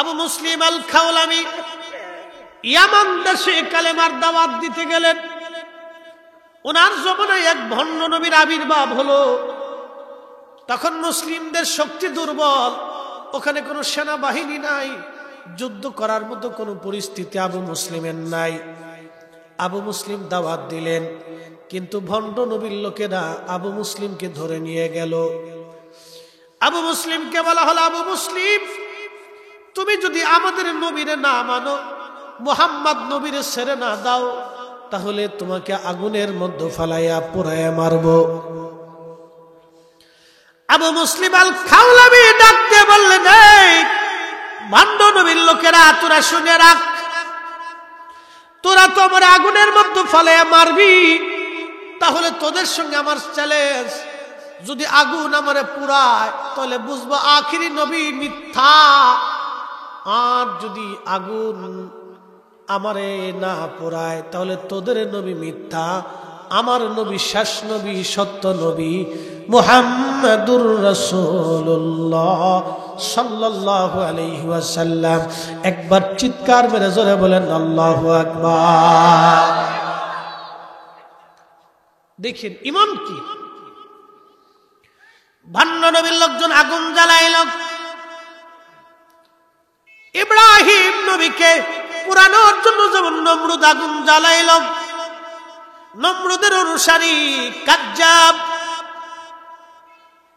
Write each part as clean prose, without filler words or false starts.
আবু মুসলিম আল খাওলামি ইয়ামান দেশে কালেমার দাওয়াত দিতে গেলেন। ওনার জমানায় এক ভণ্ড নবীর আবির্ভাব হলো। তখন মুসলিমদের শক্তি দুর্বল, ওখানে কোনো সেনাবাহিনী নাই, যুদ্ধ করার মতো কোনো পরিস্থিতি আবু মুসলিমের নাই। আবু মুসলিম দাওয়াত দিলেন, কিন্তু ভণ্ড নবীর লোকেরা আবু মুসলিমকে ধরে নিয়ে গেল। আবু মুসলিমকে বলা হলো, আবু মুসলিম, তুমি যদি আমাদের নবীরে না মানো, মুহাম্মদ নবীরে ছেড়ে না দাও, তাহলে তোমাকে আগুনের মধ্যে ফালাইয়া পোড়াইয়া মারব। আবু মুসলিম আল খাওলামি ডাকতে বললেন, এই ভণ্ড নবীর লোকেরা, তোরা শুনে রাখ, তোরা তো আমার আগুনের মধ্যে ফালাইয়া মারবি, তাহলে তোদের সঙ্গে আমার চ্যালেঞ্জ, যদি আগুন আমারে পুরায় তাহলে বুঝবো আখিরি নবী মিথ্যা, আর যদি আগুন আমারে না পুরায় তাহলে তোদের নবী মিথ্যা, আমার নবী শেষ নবী, সত্য নবী মুহাম্মাদুর রাসূলুল্লাহ সাল্লাল্লাহু আলাইহি ওয়াসাল্লাম। একবার চিৎকার মেরে জোরে বলেন আল্লাহু আকবার। দেখেন ইমান কি। ভণ্ড নবীর লোকজন আগুন জ্বালাইল, ইব্রাহিম নবীকে পুরানোর জন্য যেমন নমরুদ আগুন জ্বালাইল, নমরুদের অনুসারী কাজ্জাব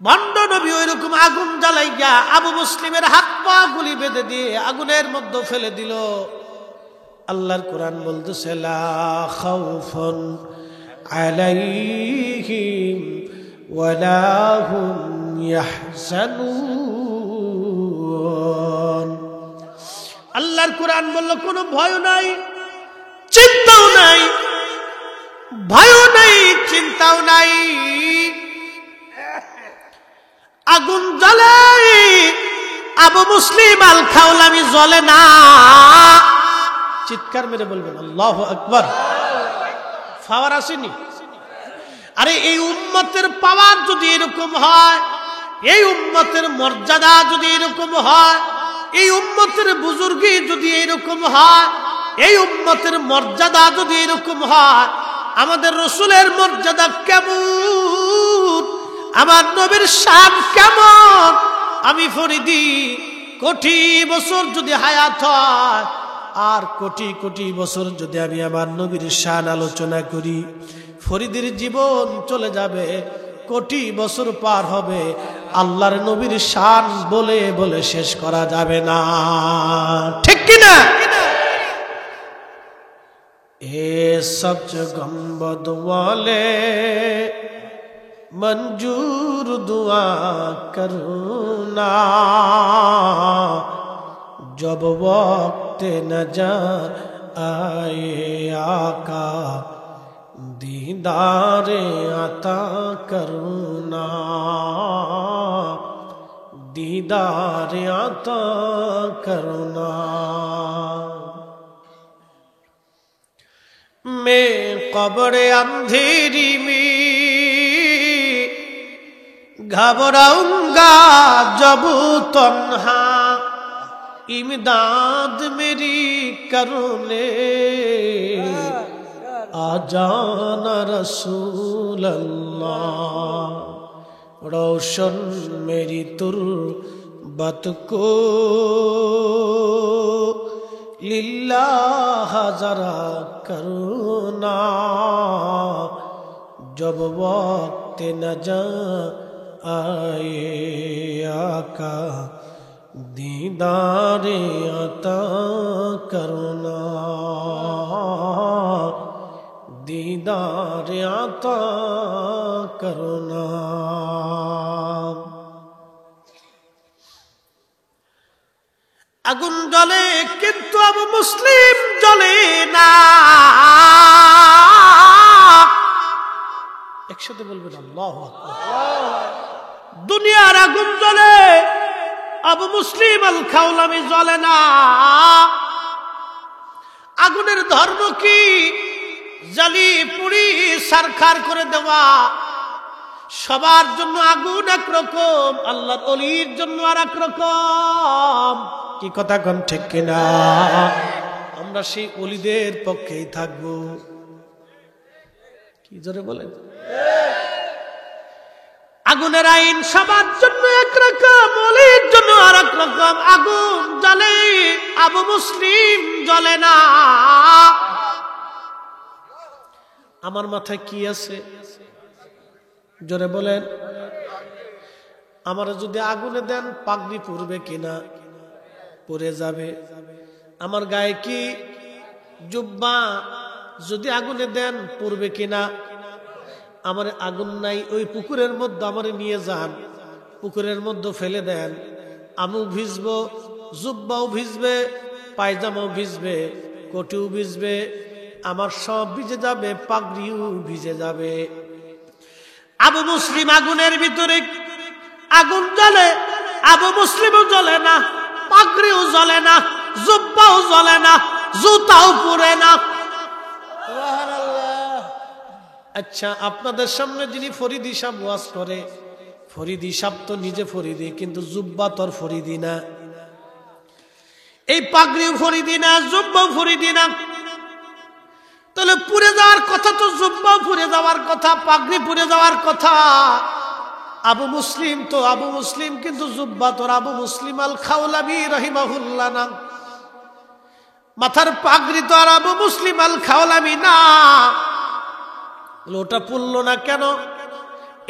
ভণ্ড নবী ওই রকম আগুন জ্বালাইয়া আবু মুসলিমের হাত পা গুলি বেঁধে দিয়ে আগুনের মধ্যে ফেলে দিল। আল্লাহর কোরআন বলতেছে, লা খাউফুন আলাইহিম ওয়ালা হুম ইয়াহজানুন। আল্লাহর কোরআন বলল, কোনো ভয় নাই, চিন্তাও নাই, ভয়ও নাই, চিন্তাও নাই। আগুন জ্বলে, আবু মুসলিম আল খাওলামি জ্বলে না। চিৎকার মেরে বলবেন আল্লাহু আকবার। পাওয়ার আসেনি? আরে এই উম্মতের পাওয়ার যদি এরকম হয়, এই উম্মতের মর্যাদা যদি এরকম হয়, এই উম্মতের বুজুর্গি যদি এরকম হয়, এই উম্মতের মর্যাদা যদি এরকম হয়, আমাদের রসুলের মর্যাদা কেমন, আমার নবীর শান কেমন, আমি ফরিদি কোটি বছর যদি হায়াত হয় আর কোটি কোটি বছর যদি আমি আমার নবীর শান আলোচনা করি, ফরিদির জীবন চলে যাবে, কোটি বছর পার হবে, আল্লাহর নবীর শান বলে বলে শেষ করা যাবে না। ঠিক কিনা? এ সবচ গম্বদ ওয়ালে मंजूर दुआ करूना, जब वक्त नजा आए आका दीदार अता करूना, दीदार अता करूना। मैं कब्र अंधेरी में घबराऊंगा जब तन्हा, इमदाद मेरी करोने आ जाना रसूल अल्लाह, रोशन मेरी तुर्बत को लिल्लाह जरा करुना, जब वक्त न जा आए आका दीदारे अता करुना, दीदारे अता करुना। আগুন জ্বলে কিন্তু আবু মুসলিম জ্বলে না। একসাথে বলবেন আল্লাহু আকবার। দুনিয়ার আগুন জ্বলে, আবু মুসলিম আল খাওলামি জ্বলে না। আগুনের ধর্ম কি? জ্বালি পুড়ি সারখার করে দেওয়া। সবার জন্য আগুন একরকম, আল্লাহর ওলির জন্য আর এক রকম। কি কথা কোন ঠিক কিনা? আমরা সেই ওলিদের পক্ষেই থাকবো। কি জোরে বলেন? আগুনের আইন সবার জন্য একরকম, ওলির জন্য আর এক রকম। আগুন জ্বলে, আবু মুসলিম জ্বলে না। আমার মাথায় কি আছে জোরে বলেন? আমার যদি আগুনে দেন পাগড়ি পরবে কিনা? পরে যাবে। আমার গায়ে কি জুব্বা যদি আগুনে দেন পরবে কিনা? আমার আগুন নাই, ওই পুকুরের মধ্যে আমারে নিয়ে যান, পুকুরের মধ্যে ফেলে দেন, আমিও ভিজবো, জুব্বাও ভিজবে, পায়জামাও ভিজবে, কোটিও ভিজবে, আমার সব ভিজে যাবে, পাগড়িও ভিজে যাবে। আবু মুসলিম আগুনের ভিতরে, আগুন জ্বলে, আবু মুসলিমও জ্বলে না, পাগড়িও জ্বলে না, জুব্বাও জ্বলে না, জুতাও পরে না। আচ্ছা, আপনাদের সামনে যিনি ফরিদি সাহেব ওয়াজ করে, ফরিদি সাহেব তো নিজে ফরিদি, কিন্তু জুব্বা তোর ফরিদি না, এই পাগড়িও ফরিদি না, জুব্বাও ফরিদি না। তাহলে পুড়ে যাওয়ার কথা তো জুব্বাও পুড়ে যাওয়ার কথা, পাগড়ি পুড়ে যাওয়ার কথা। আবু মুসলিম তো আবু মুসলিম, কিন্তু জুব্বা তোর আবু মুসলিম আল খাওলাবি রহিমাহুল্লাহ না। মাথার পাগড়ি তো আর আবু মুসলিম আল খাওলাবি না। ওটা পড়লো না কেন?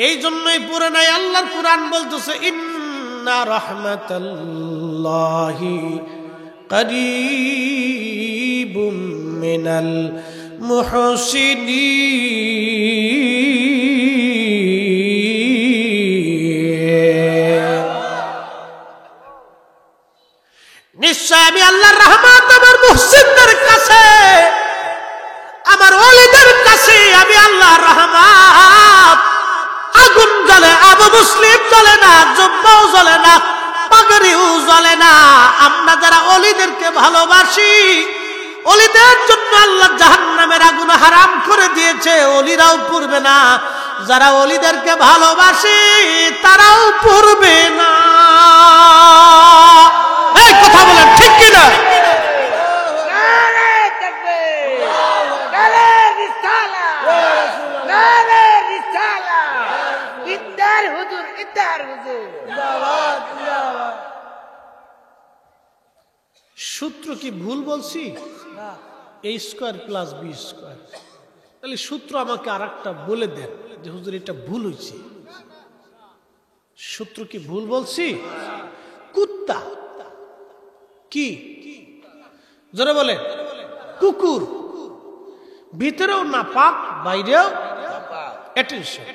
এই জন্যই পড়ে নাই। আল্লাহর কুরআন বলতেছে, ইন্না রাহমাতাল্লাহি করিবুম মিনাল মুহসিনিন। নিশ্চয় আমি আল্লাহর রহমত আমার মুহসিনদের কাছে, আমার ওলিদের কাছে আমি আল্লাহর রহমত। আগুন জ্বলে, আবু মুসলিম জ্বলে না, জুব্বাও জ্বলে না, পাগড়িও জ্বলে না। আমরা যারা ওলিদেরকে ভালোবাসি, ওলিদের জন্য আল্লাহ জাহান্নামের আগুন হারাম করে দিয়েছে, ওলিরাও পড়বে না। যারা ওলিদেরকে ভালোবাসি তারাও পড়বে না। এই কথা বলেন ঠিক কিনা? সূত্র কি ভুল বলছি? a square plus b square. তাহলে সূত্র আমাকে আর একটা বলে দেন যে হুজুর এটা ভুল হয়েছে। সূত্র কি ভুল বলছি? কুত্তা কি জোরে বলে? কুকুর ভিতরেও নাপাক, বাইরেও অ্যাটেনশন।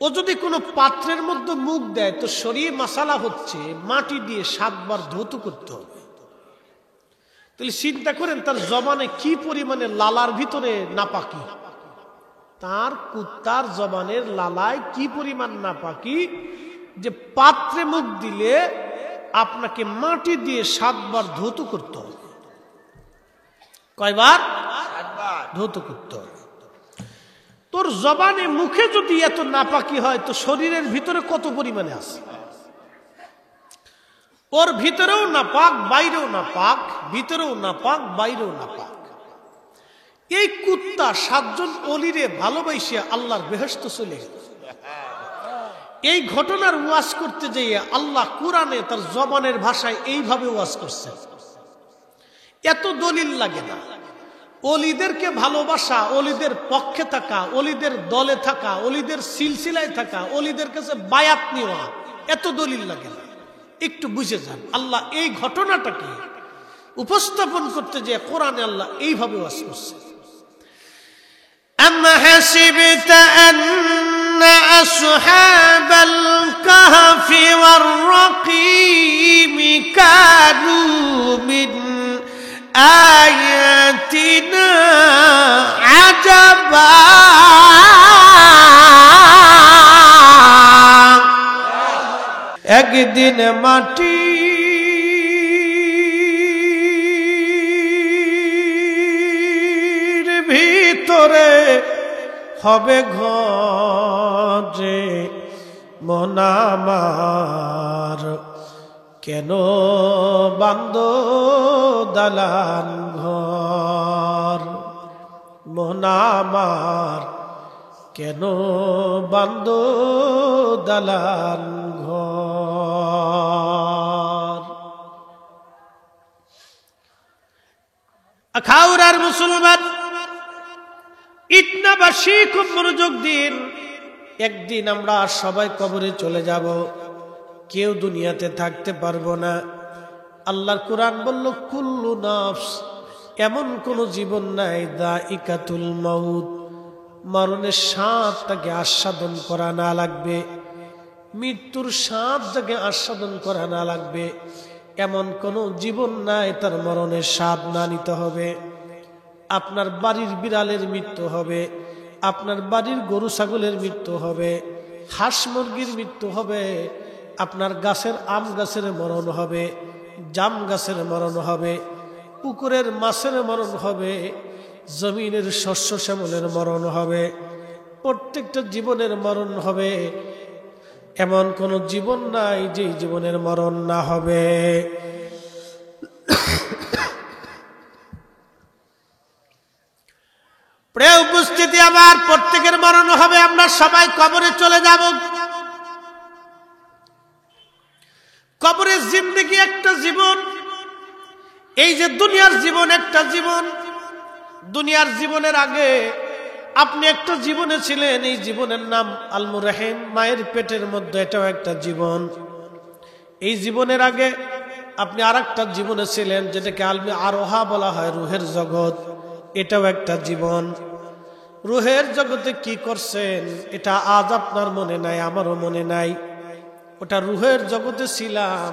ও যদি কোনো পাত্রের মধ্যে মুখ দেয় তো শরীর মাসালা হচ্ছে মাটি দিয়ে 7 বার ধৌত করতে হবে। তাহলে চিন্তা করেন তার জবানে কি পরিমাণে লালার ভিতরে নাপাকি, তার কুত্তার জবানের লালায় কি পরিমাণ নাপাকি, যে পাত্রে মুখ দিলে আপনাকে মাটি দিয়ে 7 বার ধৌত করতে হবে। কয়বার? 7 বার ধৌত করতে হবে। তোর জবানে মুখে যদি এত নাপাকি হয় তো শরীরের ভিতরে কত পরিমাণে আছে? ওর ভিতরেও নাপাক, বাইরেও নাপাক, ভিতরেও নাপাক, বাইরেও নাপাক। এই কুত্তা 7 জন ওলিরে ভালোবাসিয়া আল্লাহর বেহেশত চলে গেল। এই ঘটনার ওয়াজ করতে যেয়ে আল্লাহ কুরআনে তার জবানের ভাষায় এইভাবে ওয়াজ করছে। এত দলিল লাগে না। ওলিদেরকে ভালোবাসা, ওলিদের পক্ষে থাকা, ওলিদের দলে থাকা, ওলিদের সিলসিলায় থাকা, ওলিদের কাছে বায়াত নেওয়া, এত দলিল লাগে না। একটু বুঝে যান। আল্লাহ এই ঘটনাটাকে উপস্থাপন করতে যে কোরআনে আল্লাহ এইভাবে ওয়াজ করছে। আম হাসিবতা আন্না আসহাবাল কাহফি ওয়ার রাকিম কানু মিন আয়াতিনা আজাবা। একদিন মাটির ভিতরে হবে ঘরে মন আমার, কেন বান্দ দালান ঘর, মন আমার কেন বান্দ দালান ঘর। আখাউড়ার মুসলমান ইটনাবাসী খুব মনোযোগ দিন। একদিন আমরা সবাই কবরে চলে যাব, কেউ দুনিয়াতে থাকতে পারবো না। আল্লাহর কোরআন বলল কুল্লু নাফস, এমন কোন জীবন নাই দাইকাতুল মাউত, মরণের স্বাদ তাকে আস্বাদন করা না লাগবে, মৃত্যুর স্বাদ তাকে আস্বাদন করা না লাগবে, এমন কোন জীবন নাই তার মরণের স্বাদ না নিতে হবে। আপনার বাড়ির বিড়ালের মৃত্যু হবে, আপনার বাড়ির গরু ছাগলের মৃত্যু হবে, হাঁস মুরগির মৃত্যু হবে, আপনার গাছের আম গাছের মরণ হবে, জাম গাছের মরণ হবে, পুকুরের মাছের মরণ হবে, জমিনের শস্য শ্যামলের মরণ হবে, প্রত্যেকটা জীবনের মরণ হবে। এমন কোন জীবন নাই যে জীবনের মরণ না হবে। প্রিয় উপস্থিতি, আমার প্রত্যেকের মরণ হবে, আমরা সবাই কবরে চলে যাব। কবরের জিন্দেগি একটা জীবন, এই যে দুনিয়ার জীবন একটা জীবন। দুনিয়ার জীবনের আগে আপনি একটা জীবনে ছিলেন, এই জীবনের নাম আলমু রাহিম, মায়ের পেটের মধ্যে, এটাও একটা জীবন। এই জীবনের আগে আপনি আর একটা জীবনে ছিলেন, যেটাকে আলমে আরোহা বলা হয়, রুহের জগৎ, এটাও একটা জীবন। রুহের জগতে কি করছেন এটা আজ আপনার মনে নাই, আমারও মনে নাই। ওটা রুহের জগতে ছিলাম,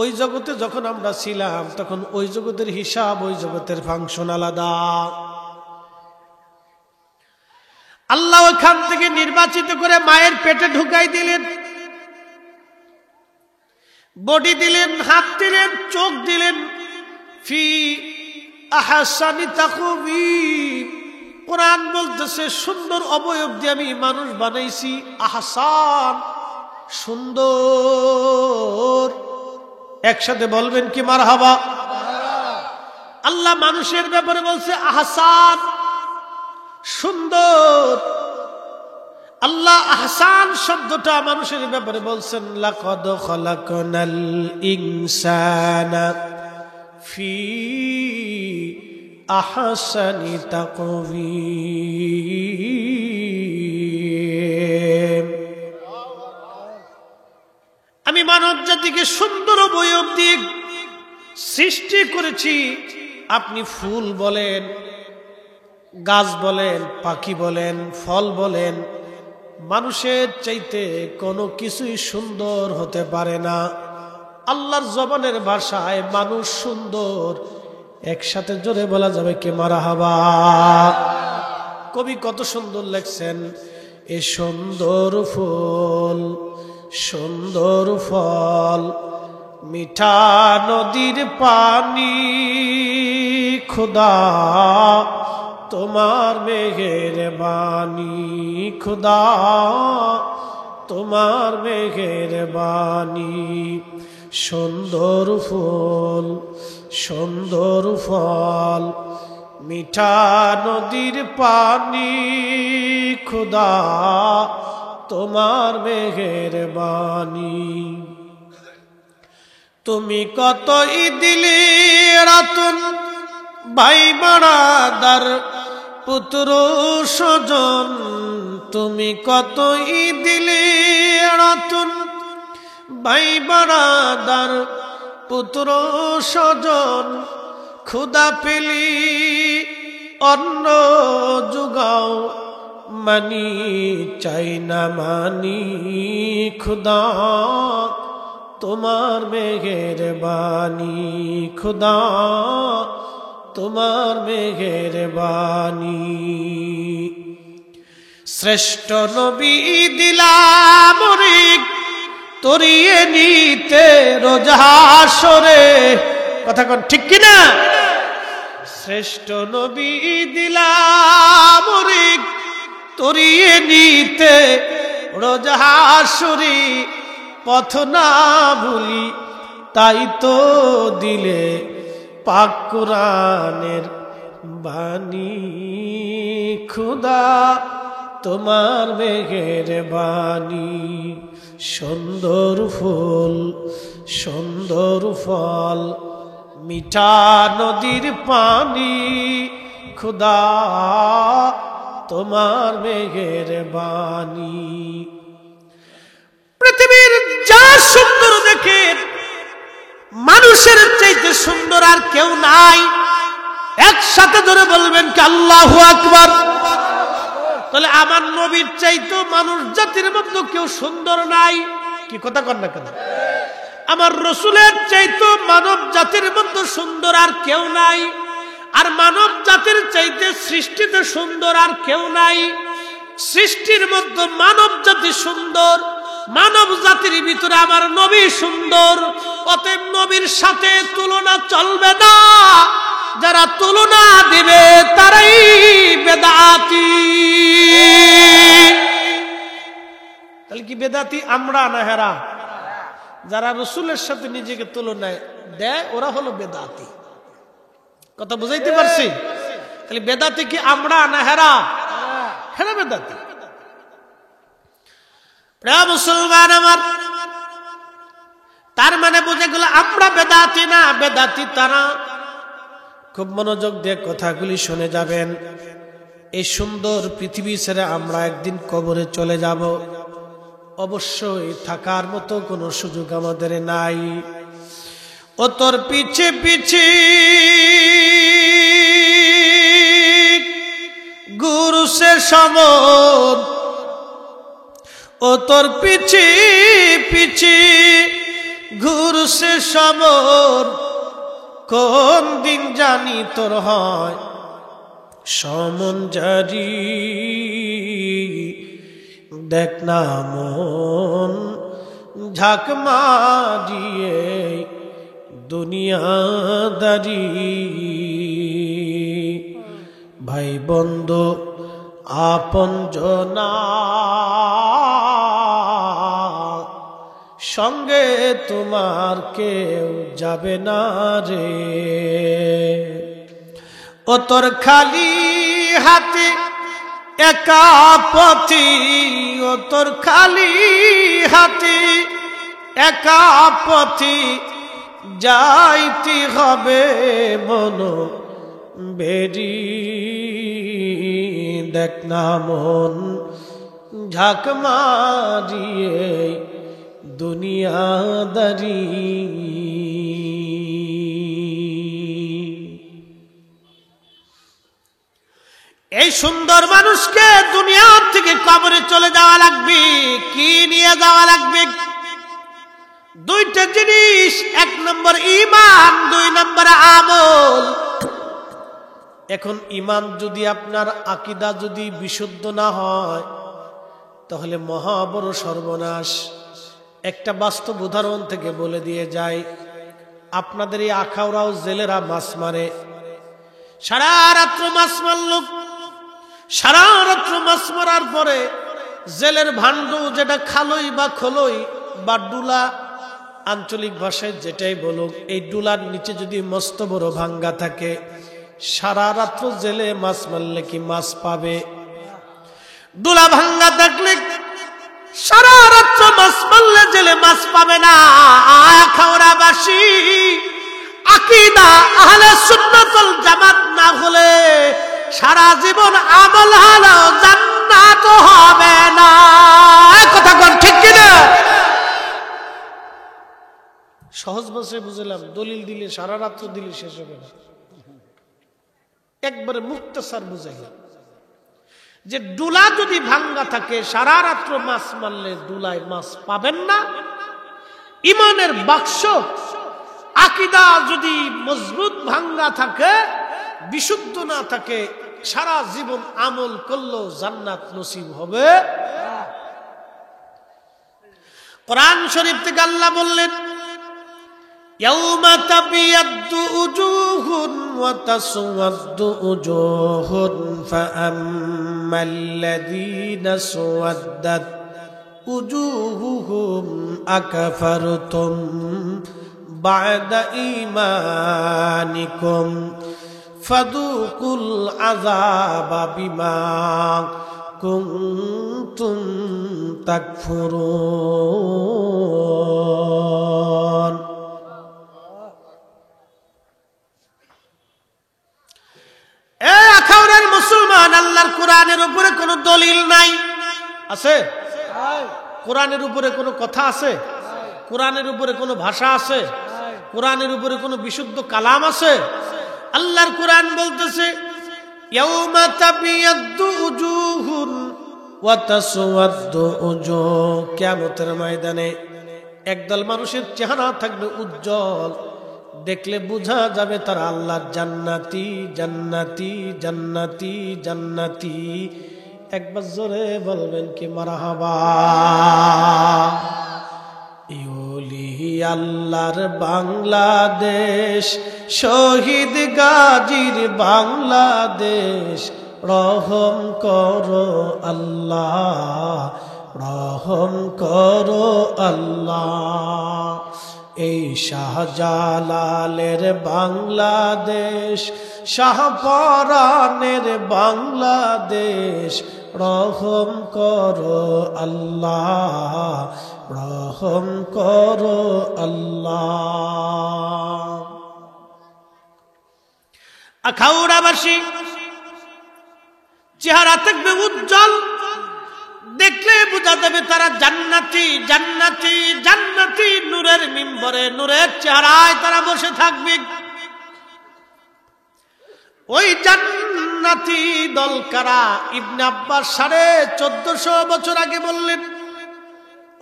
ওই জগতে যখন আমরা ছিলাম তখন ওই জগতের হিসাব, ওই জগতের ফাংশন আলাদা। আল্লাহ ওখান থেকে নির্বাচিত করে মায়ের পেটে ঢুকাই দিলেন, বডি দিলেন, হাত দিলেন, চোখ দিলেন। ফি আহসানি তাকওয়িম, কোরআন বলতেছে সুন্দর অবয়ব দিয়ে আমি মানুষ বানাইছি। আহসান, সুন্দর। একসাথে বলবেন কি মারহাবা। আল্লাহ মানুষের ব্যাপারে বলছে আহসান, সুন্দর। আল্লাহ আহসান শব্দটা মানুষের ব্যাপারে বলছেন লাকাদ খালাকনাল ইনসানা ফি আহসানি তাকওয়িম, আমি মানব জাতিকে সুন্দর অবয়ব দিয়ে সৃষ্টি করেছি। আপনি ফুল বলেন, গাছ বলেন, পাখি বলেন, ফল বলেন, মানুষের চাইতে কোনো কিছুই সুন্দর হতে পারে না। আল্লাহর জবানের ভাষায় মানুষ সুন্দর। একসাথে জোরে বলা যাবে কি মারহাবা। কবি কত সুন্দর লেখছেন, এ সুন্দর ফুল, সুন্দর ফল, মিঠা নদীর পানি, খুদা তোমার মেহেরবানি, খুদা তোমার মেহেরবানি। সুন্দর ফুল, সুন্দর ফল, মিঠা নদীর পানি, খুদা তোমার মেহেরবানি। তুমি কতই দিলে রাতুন, ভাই বাড়াদার পুত্র স্বজন, তুমি কতই দিলে রাতুন, ভাই বাড়াদার পুত্র স্বজন। ক্ষুধা পেলি অন্ন জুগাও, মানি চাই না মানি, খুদা তোমার মেহেরবানি, খুদা তোমার মেহেরবানি। শ্রেষ্ঠ নবী দিলাম রিক, তরিয়ে নিতে রোজ হাসরে। কথা কোন ঠিক কিনা? শ্রেষ্ঠ নবী দিলাম রিক, তরিয়ে নিতে রোজ হাসরে। পথ না ভুলি তাই তো দিলে পাক কোরআনের বাণী খোদা তোমার মেহেরবানি সুন্দর ফুল সুন্দর ফল মিঠা নদীর পানি খোদা তোমার মেহেরবানি পৃথিবীর যা সুন্দর দেখে মানুষের চাইতে সুন্দর আর কেউ নাই একসাথে ধরে বলবেন কি আল্লাহু আকবার তাহলে আমার নবীর চাইতে মানুষ জাতির মধ্যে কেউ সুন্দর নাই কি কথা কন না কেন আমার রাসূলের চাইতে মানব জাতির মধ্যে সুন্দর আর কেউ নাই আর মানব জাতির চাইতে সৃষ্টিতে সুন্দর আর কেউ নাই সৃষ্টির মধ্যে মানব জাতি সুন্দর মানব জাতির ভিতরে আমার নবী সুন্দর অতএব নবীর সাথে তুলনা চলবে না যারা তুলনা দিবে তারাই বেদাতি তাহলে কি বেদাতি আমরা না হেরা যারা রাসূলের সাথে নিজেকে তুলনায় দেয় ওরা হলো বেদাতি কথা বুঝাইতে পারছি তাহলে বেদাতি কি আমরা না হেরা হেরা বেদাতি প্রিয় মুসলমান আমার তার মানে বুঝে গেল আমরা বেদাতি না বেদাতি তারা খুব মনোযোগ দিয়ে কথাগুলি শুনে যাবেন এই সুন্দর পৃথিবী ছেড়ে আমরা একদিন কবরে চলে যাব অবশ্যই থাকার মতো কোনো সুযোগ আমাদের নাই ও তোর পিছে পিছে গুরু সে সমর ও তোর পিছে পিছে গুরু সে সমর কোন দিন জানি তোর হয় সমন জারি দেখ না মন ঝাঁক মারিয়ে দুনিয়াদারি ভাই বন্ধু আপন জনা সঙ্গে তোমার কেউ যাবে না রে ও তোর খালি হাতে একা পথি ও তোর খালি হাতে একা পথি যাইতে হবে মন বেরি দেখ না মন ঝাঁক মারিয়ে দুনিয়াদারি এই সুন্দর মানুষকে দুনিয়া থেকে কবরে চলে যাওয়া লাগবে কি নিয়ে যাওয়া লাগবে দুইটা জিনিস এক নম্বর ঈমান দুই নম্বর আমল এখন ঈমান যদি আপনার আকীদা যদি বিশুদ্ধ না হয় তাহলে মহা বড় সর্বনাশ একটা বাস্তব উদাহরণ থেকে বলে দিয়ে যায় আপনাদের এই আখাউড়াও জেলেরা মাছ মারে সারা রাত্র মাছ মারল সারা রাত্র মাছ মারার পরে জেলের ভান্ডু যেটা খালই বা খোলই বা ডুলা আঞ্চলিক ভাষায় যেটাই বলুক এই ডুলার নিচে যদি মস্ত বড় ভাঙ্গা থাকে সারা রাত্র জেলে মাছ মারলে কি মাছ পাবে ডুলা ভাঙ্গা থাকলে সারা রাত্র মাছ মারলে জেলে মাছ পাবে না আখাউড়াবাসী আকীদা আহলে সুন্নাত ওয়াল জামাত না হলে সারা জীবন আমল হলো জান্নাত হবে না কথা কোন ঠিক কি না সহজ ভাষায় বুঝলাম দলিল দিলে সারা রাত্র দিলে শেষ হবে না একবারে মুক্তসার বুঝাইলাম যে ডুলা যদি ভাঙ্গা থাকে সারা রাত্র মাছ মারলে ডুলায় মাছ পাবেন না ঈমানের বাক্স আকীদা যদি মজবুত ভাঙ্গা থাকে বিশুদ্ধ না থাকে সারা জীবন আমল করলেও জান্নাত নসিব হবে কোরআন শরীফ থেকে আল্লাহ বললেন يوم تبيض وجوه وتسود وجوه فأما الذين اسودت وجوههم أكفرتم বা'দা ঈমানিকুম ফাদুকুল আযাবা বিমা কুনতুম তাকফুরুন। এ আখাউড়ের মুসলমান, আল্লাহর কোরআনের উপরে কোনো দলিল নাই, আছে? কোরআনের উপরে কোনো কথা আছে? কোরআনের উপরে কোনো ভাষা আছে? কোরআনের উপরে কোনো বিশুদ্ধ কালাম আছে? আল্লাহর কোরআন বলতেছে ইয়াউমা তাবিয়াদ্দু উজুহুন ওয়া তাসওয়াদ্দু উজুহ, কিয়ামতের ময়দানে একদল মানুষের চেহারা থাকবে উজ্জ্বল, দেখলে বোঝা যাবে তারা আল্লাহর জান্নাতি জান্নাতি জান্নাতি জান্নাতি। একবার জোরে বলবেন কি মারহাবা। ইউলি আল্লাহর বাংলাদেশ, শহীদ গাজীর বাংলাদেশ, রহম করো আল্লাহ, রহম করো আল্লাহ। এই শাহজালালের বাংলাদেশ, শাহপরানের বাংলাদেশ, রহম করো আল্লাহ, রহম করো আল্লাহ। আখাউড়াবাসী চেহারা থাকবে উজ্জ্বল, দেখলে বোঝা যাবে তারা জান্নাতি জান্নাতি জান্নাতি। নূরের মিম্বরে নূরের চেহারায় তারা বসে থাকবে। ওই জান্নাতি দল কারা? ইবনে আব্বাস 1450 বছর আগে বললেন,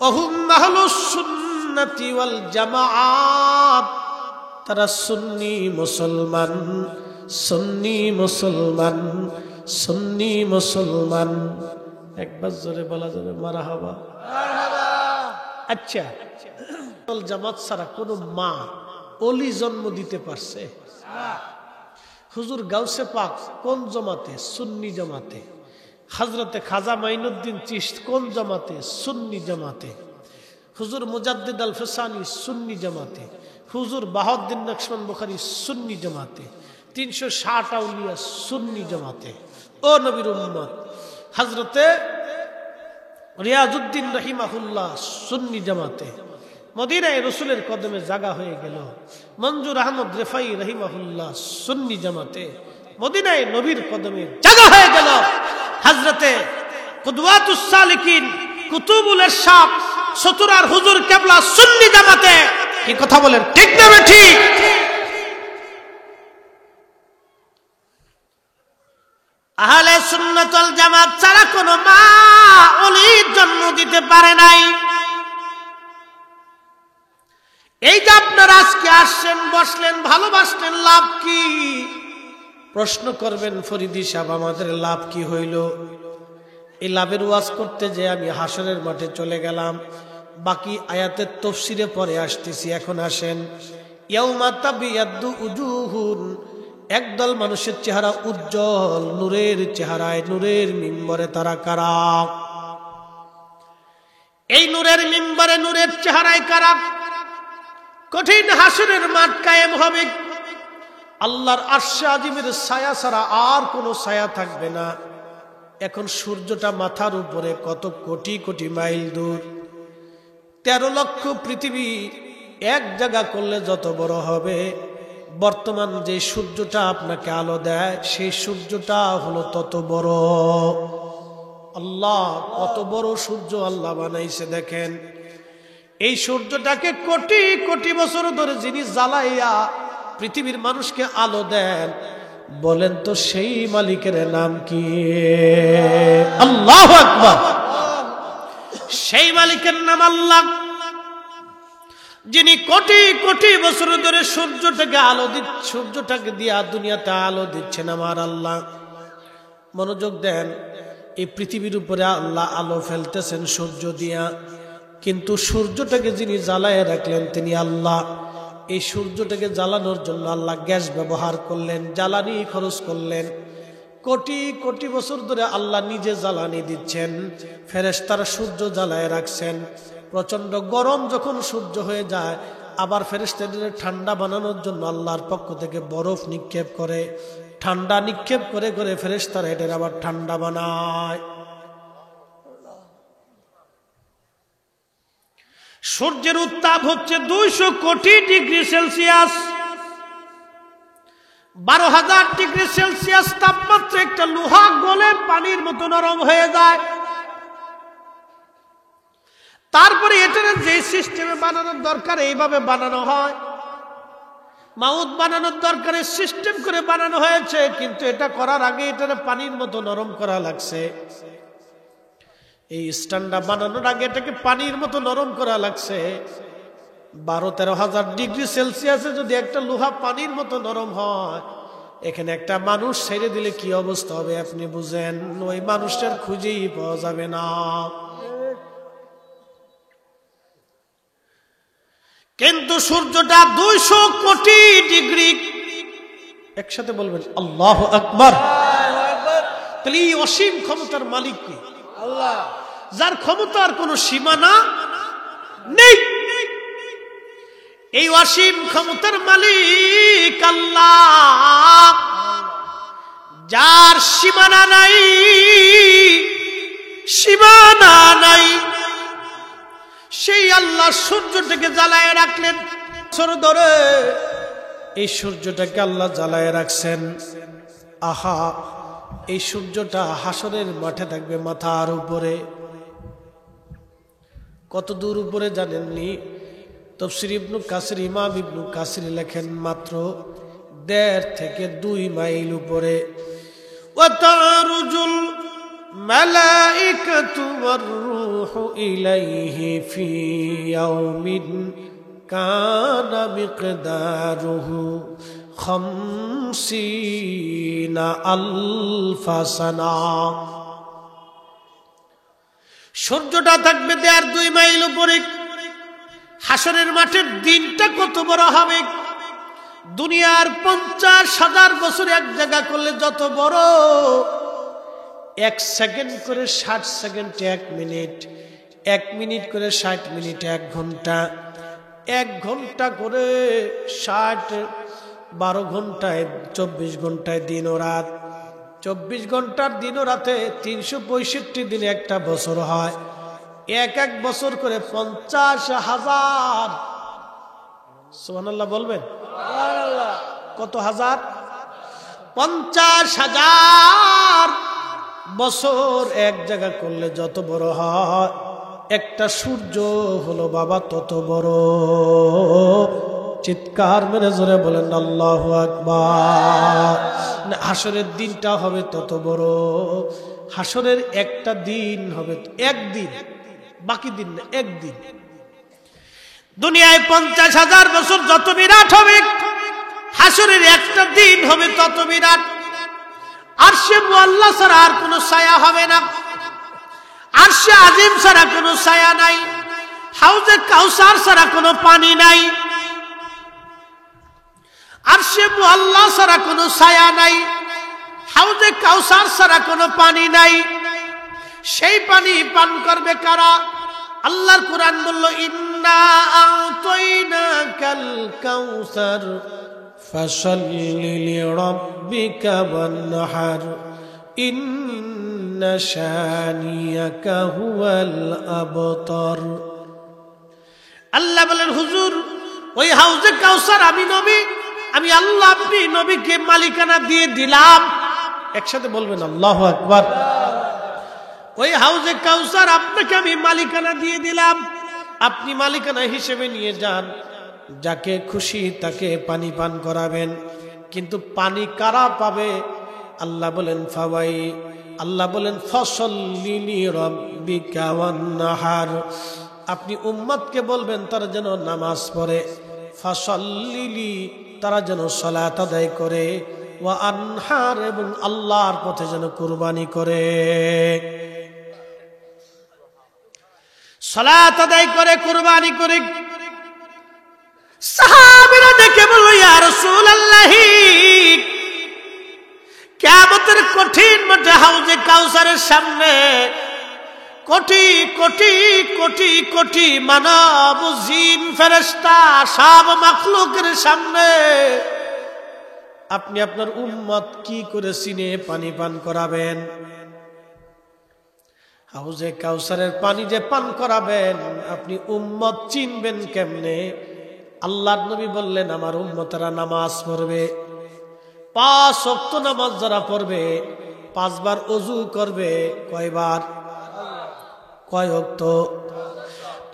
অহুম আহলুস সুন্নাতি ওয়াল জামাআত, তারা সুন্নি মুসলমান, সুন্নি মুসলমান, সুন্নি মুসলমান। একবার জোরে বলা যাবে মারহাবা। আচ্ছা, জামাত ছাড়া কোন মা ওলি জন্ম দিতে পারছে? হুজুর গাউসে পাক কোন জামাতে? সুন্নি জামাতে। হযরতে খাজা মাইনুদ্দিন চিশত কোন জামাতে? সুন্নি জামাতে। হুজুর মুজাদ্দিদ আল ফিসানি সুন্নি জামাতে। হুজুর বাহাউদ্দিন নকশবন্দ বুখারী সুন্নি জামাতে। 360 আউলিয়া সুন্নি জামাতে। ও নবীর উম্মত, হযরতে রিয়াজউদ্দিন রাহিমাহুল্লাহ সুন্নি জামাতে। মদিনায় রাসূলের কদমে জাগা হয়ে গেল মনজুর আহমদ রিফাই রাহিমাহুল্লাহ সুন্নি জামাতে। মদিনায় নবীর কদমে জাগা হয়ে গেল হযরতে কুদওয়াতুস সালিকিন কুতুবুল ইরশাদ সতুরার হুজুর কেবলা সুন্নি জামাতে। কি কথা বলেন, ঠিক না ঠিক? আহলে সুন্নাত ওয়াল জামাত ছাড়া কোনো মা ওলির জন্ম দিতে পারে নাই। এই যে আপনারা আজকে আসছেন, বসলেন, ভালোবাসলেন, লাভ কি? প্রশ্ন করবেন, ফরিদি সাহেব আমাদের লাভ কি হইল? এই লাভের ওয়াজ করতে যে আমি হাসরের মাঠে চলে গেলাম, বাকি আয়াতের তাফসীরে পরে আসতেছি। এখন আসেন, ইয়াউমা তাবিয়াদ্দু উজুহুন, একদল মানুষের চেহারা উজ্জ্বল, নূরের চেহারায়, নূরের মিম্বরে তারা কারা? এই নূরের মিম্বরে নূরের চেহারায় কারা? কঠিন হাসরের মাঠ কায়েম হবে। আল্লাহর আরশে আজিমের ছায়া ছাড়া আর কোনো ছায়া থাকবে না। এখন সূর্যটা মাথার উপরে কত কোটি কোটি মাইল দূর, 13 লক্ষ পৃথিবী এক জায়গা করলে যত বড় হবে, বর্তমান যে সূর্যটা আপনাকে আলো দেয় সেই সূর্যটা হলো তত বড়। আল্লাহ কত বড় সূর্য আল্লাহ বানাইছে দেখেন। এই সূর্যটাকে কোটি কোটি বছর ধরে যিনি জ্বালাইয়া পৃথিবীর মানুষকে আলো দেন, বলেন তো সেই মালিকের নাম কি? আল্লাহু আকবার। সেই মালিকের নাম আল্লাহ, যিনি কোটি কোটি বছর ধরে সূর্যটাকে দিয়া দুনিয়াতে আলো দিচ্ছেন আমার আল্লাহ। মনোযোগ দেন, এই পৃথিবীর উপরে আল্লাহ আলো ফেলতেছেন সূর্য দিয়া, কিন্তু সূর্যটাকে যিনি জ্বালায় রাখলেন তিনি আল্লাহ। এই সূর্যটাকে জ্বালানোর জন্য আল্লাহ গ্যাস ব্যবহার করলেন, জ্বালানি খরচ করলেন। কোটি কোটি বছর ধরে আল্লাহ নিজে জ্বালানি দিচ্ছেন, ফেরেশতারা সূর্য জ্বালায় রাখছেন। প্রচন্ড গরম যখন সূর্য হয়ে যায়, আবার ফেরেশতাদের ঠান্ডা বানানোর জন্য আল্লাহর পক্ষ থেকে বরফ নিক্ষেপ করে, ঠান্ডা নিক্ষেপ করে করে ফেরেশতারা এটার আবার ঠান্ডা বানায়। সূর্যের উত্তাপ হচ্ছে 200 কোটি ডিগ্রি সেলসিয়াস। 12,000 ডিগ্রি সেলসিয়াস তাপমাত্রা একটা লোহা গলে পানির মতো নরম হয়ে যায়। তারপরে এটার যে সিস্টেমে বানানোর দরকার এইভাবে বানানো হয়। মাউথ বানানোর দরকারে সিস্টেম করে বানানো হয়েছে, কিন্তু এটা করার আগে এটারে পানির মতো নরম করা লাগছে। এই স্ট্যান্ডটা বানানোর আগে এটাকে পানির মতো নরম করা লাগছে। 12-13,000 ডিগ্রি সেলসিয়াসে যদি একটা লোহা পানির মতো নরম হয়, এখানে একটা মানুষ ছেড়ে দিলে কি অবস্থা হবে আপনি বুঝেন। ওই মানুষটার খুঁজেই পাওয়া যাবে না। কিন্তু সূর্যটা 200 কোটি ডিগ্রি। একসাথে বলবেন আল্লাহু আকবার। তাহলে এই অসীম ক্ষমতার মালিক কে? আল্লাহ, যার ক্ষমতার কোনো সীমানা নেই। এই অসীম ক্ষমতার মালিক আল্লাহ, যার সীমানা নাই, সীমানা নাই, সেই আল্লাহ সূর্যটাকে জ্বালায় রাখলেন বছর ধরে। এই সূর্যটাকে আল্লাহ জ্বালায় রাখছেন। আহা, এই সূর্যটা হাসরের মাঠে থাকবে মাথার উপরে। কত দূর উপরে জানেননি? তাফসীর ইবনে কাসির, ইমাম ইবনে কাসির লেখেন মাত্র 1.5 থেকে 2 মাইল উপরে। ওয়াতারুজুল মালাইকাতু ওয়ার রূহু ইলাইহি ফি ইয়াউমিন কানা মিকদারুহু 50 আলফা সানা। সূর্যটা থাকবে 1.5-2 মাইল উপরে। হাসরের মাঠের দিনটা কত বড় হবে! দুনিয়ার 50,000 বছর এক জায়গা করলে যত বড়, 1 সেকেন্ড করে 60 সেকেন্ড 1 মিনিট, 1 মিনিট করে 60 মিনিট 1 ঘন্টা, 1 ঘন্টা করে 12 ঘন্টায় 24 ঘন্টায় দিন ও রাত, 24 ঘন্টার দিন ও রাতে 365 দিনে একটা বছর হয়। এক বছর করে 50,000। সুবহানাল্লাহ বলবেন। কত হাজার? 50,000 বছর এক জায়গা করলে যত বড় হয়, একটা সূর্য হলো বাবা তত বড়। চিৎকার মেরে জোরে বলেন আল্লাহু আকবার। হাসরের দিনটা হবে তত বড়। হাসরের একটা দিন হবে একদিন, বাকি দিন না, একদিন। দুনিয়ায় 50,000 বছর যত বিরাট হবে, হাসরের একটা দিন হবে তত বিরাট। আরশে মুআল্লা ছাড়া আর কোনো ছায়া হবে না, আরশে আজিম ছাড়া কোনো ছায়া নাই, হাউজে কাউসার ছাড়া কোনো পানি নাই, আরশে মুআল্লা ছাড়া কোনো ছায়া নাই, হাউজে কাউসার ছাড়া কোনো পানি নাই। সেই পানি পান করবে কারা? আল্লাহর কোরআন বলল, ইন্না আ'তাইনাকাল কাউসার ফাসাল্লি লিরাব্বিকা ওয়ানহার ইন্না শানিয়াকা হুয়াল আবতার। আল্লাহ বলেন, হুজুর, ওই হাউজে কাউসার আমি নবী, আমি আল্লাহ আপনি নবীকে মালিকানা দিয়ে দিলাম। একসাথে বলবেন আল্লাহু আকবার। ওই হাউজে কাউসার আপনাকে আমি মালিকানা দিয়ে দিলাম, আপনি মালিকানা হিসেবে নিয়ে যান, যাকে খুশি তাকে পানি পান করাবেন। কিন্তু পানি কারা পাবে? আল্লাহ বলেন ফাওয়াই, আল্লাহ বলেন ফাসাল্লি লিরাব্বিকা ওয়ানহার। আপনি উম্মতকে বলবেন তারা যেন নামাজ পড়ে, ফাসাল্লি, তারা যেন সালাত আদায় করে, ওয়া আনহার, এবং আল্লাহর পথে যেন কুরবানি করে, সালাত আদায় করে, কুরবানি করে। সাহাবীরা দেখে বলল, ইয়া রাসূলুল্লাহ, কিয়ামতের কঠিন মাঠে হাউজে কাউসারের সামনে কোটি কোটি কোটি কোটি মানব জিন ফেরেশতা সব মাখলুকের সামনে আপনি আপনার উম্মত কি করে চিনে পানি পান করাবেন? হাউজে কাউসারের পানি যে পান করাবেন আপনি উম্মত চিনবেন কেমনে? আল্লাহর নবী বললেন আমার উম্মতেরা নামাজ পড়বে, 5 ওয়াক্ত নামাজ যারা পড়বে 5 বার ওযু করবে। কয়বার? কয় ওয়াক্ত?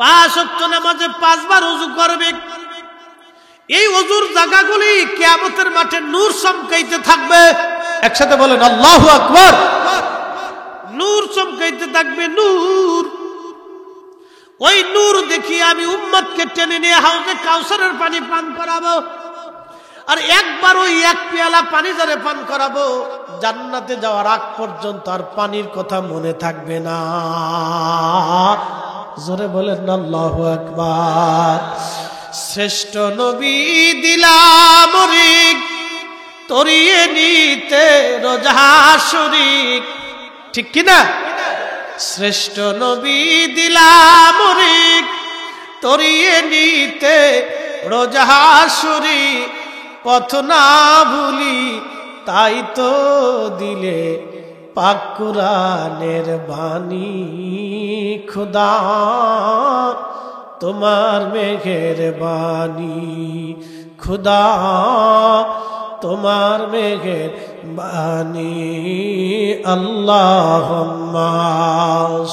5 ওয়াক্ত নামাজে 5 বার ওযু করবে। এই ওযুর জায়গাগুলি কিয়ামতের মাঠে নূর চমকাইতে থাকবে। একসাথে বলেন আল্লাহু আকবার। নূর চমকাইতে থাকবে, নূর। ওই নূর দেখি আমি উম্মতকে টেনে নিয়ে হাউজে কাউসারের পানি পান করাবো। আর একবার ওই এক পেয়ালা পানি যারে পান করাবো জান্নাতে যাওয়ার আগ পর্যন্ত আর পানির কথা মনে থাকবে না। জোরে বলেন আল্লাহু আকবার। শ্রেষ্ঠ নবী দিলাম রিক তরিয়ে নিতে রোজা শরীক, ঠিক কিনা? শ্রেষ্ঠ নবী দিলাম রিক তরিয়ে নিতে রোজা শরীক, পথ না ভুলি তাই তো দিলে পাক কুরআনের বাণী। খোদা তোমার মেহেরবানি, খোদা তোমার মেহেরবানি। আল্লাহুম্মা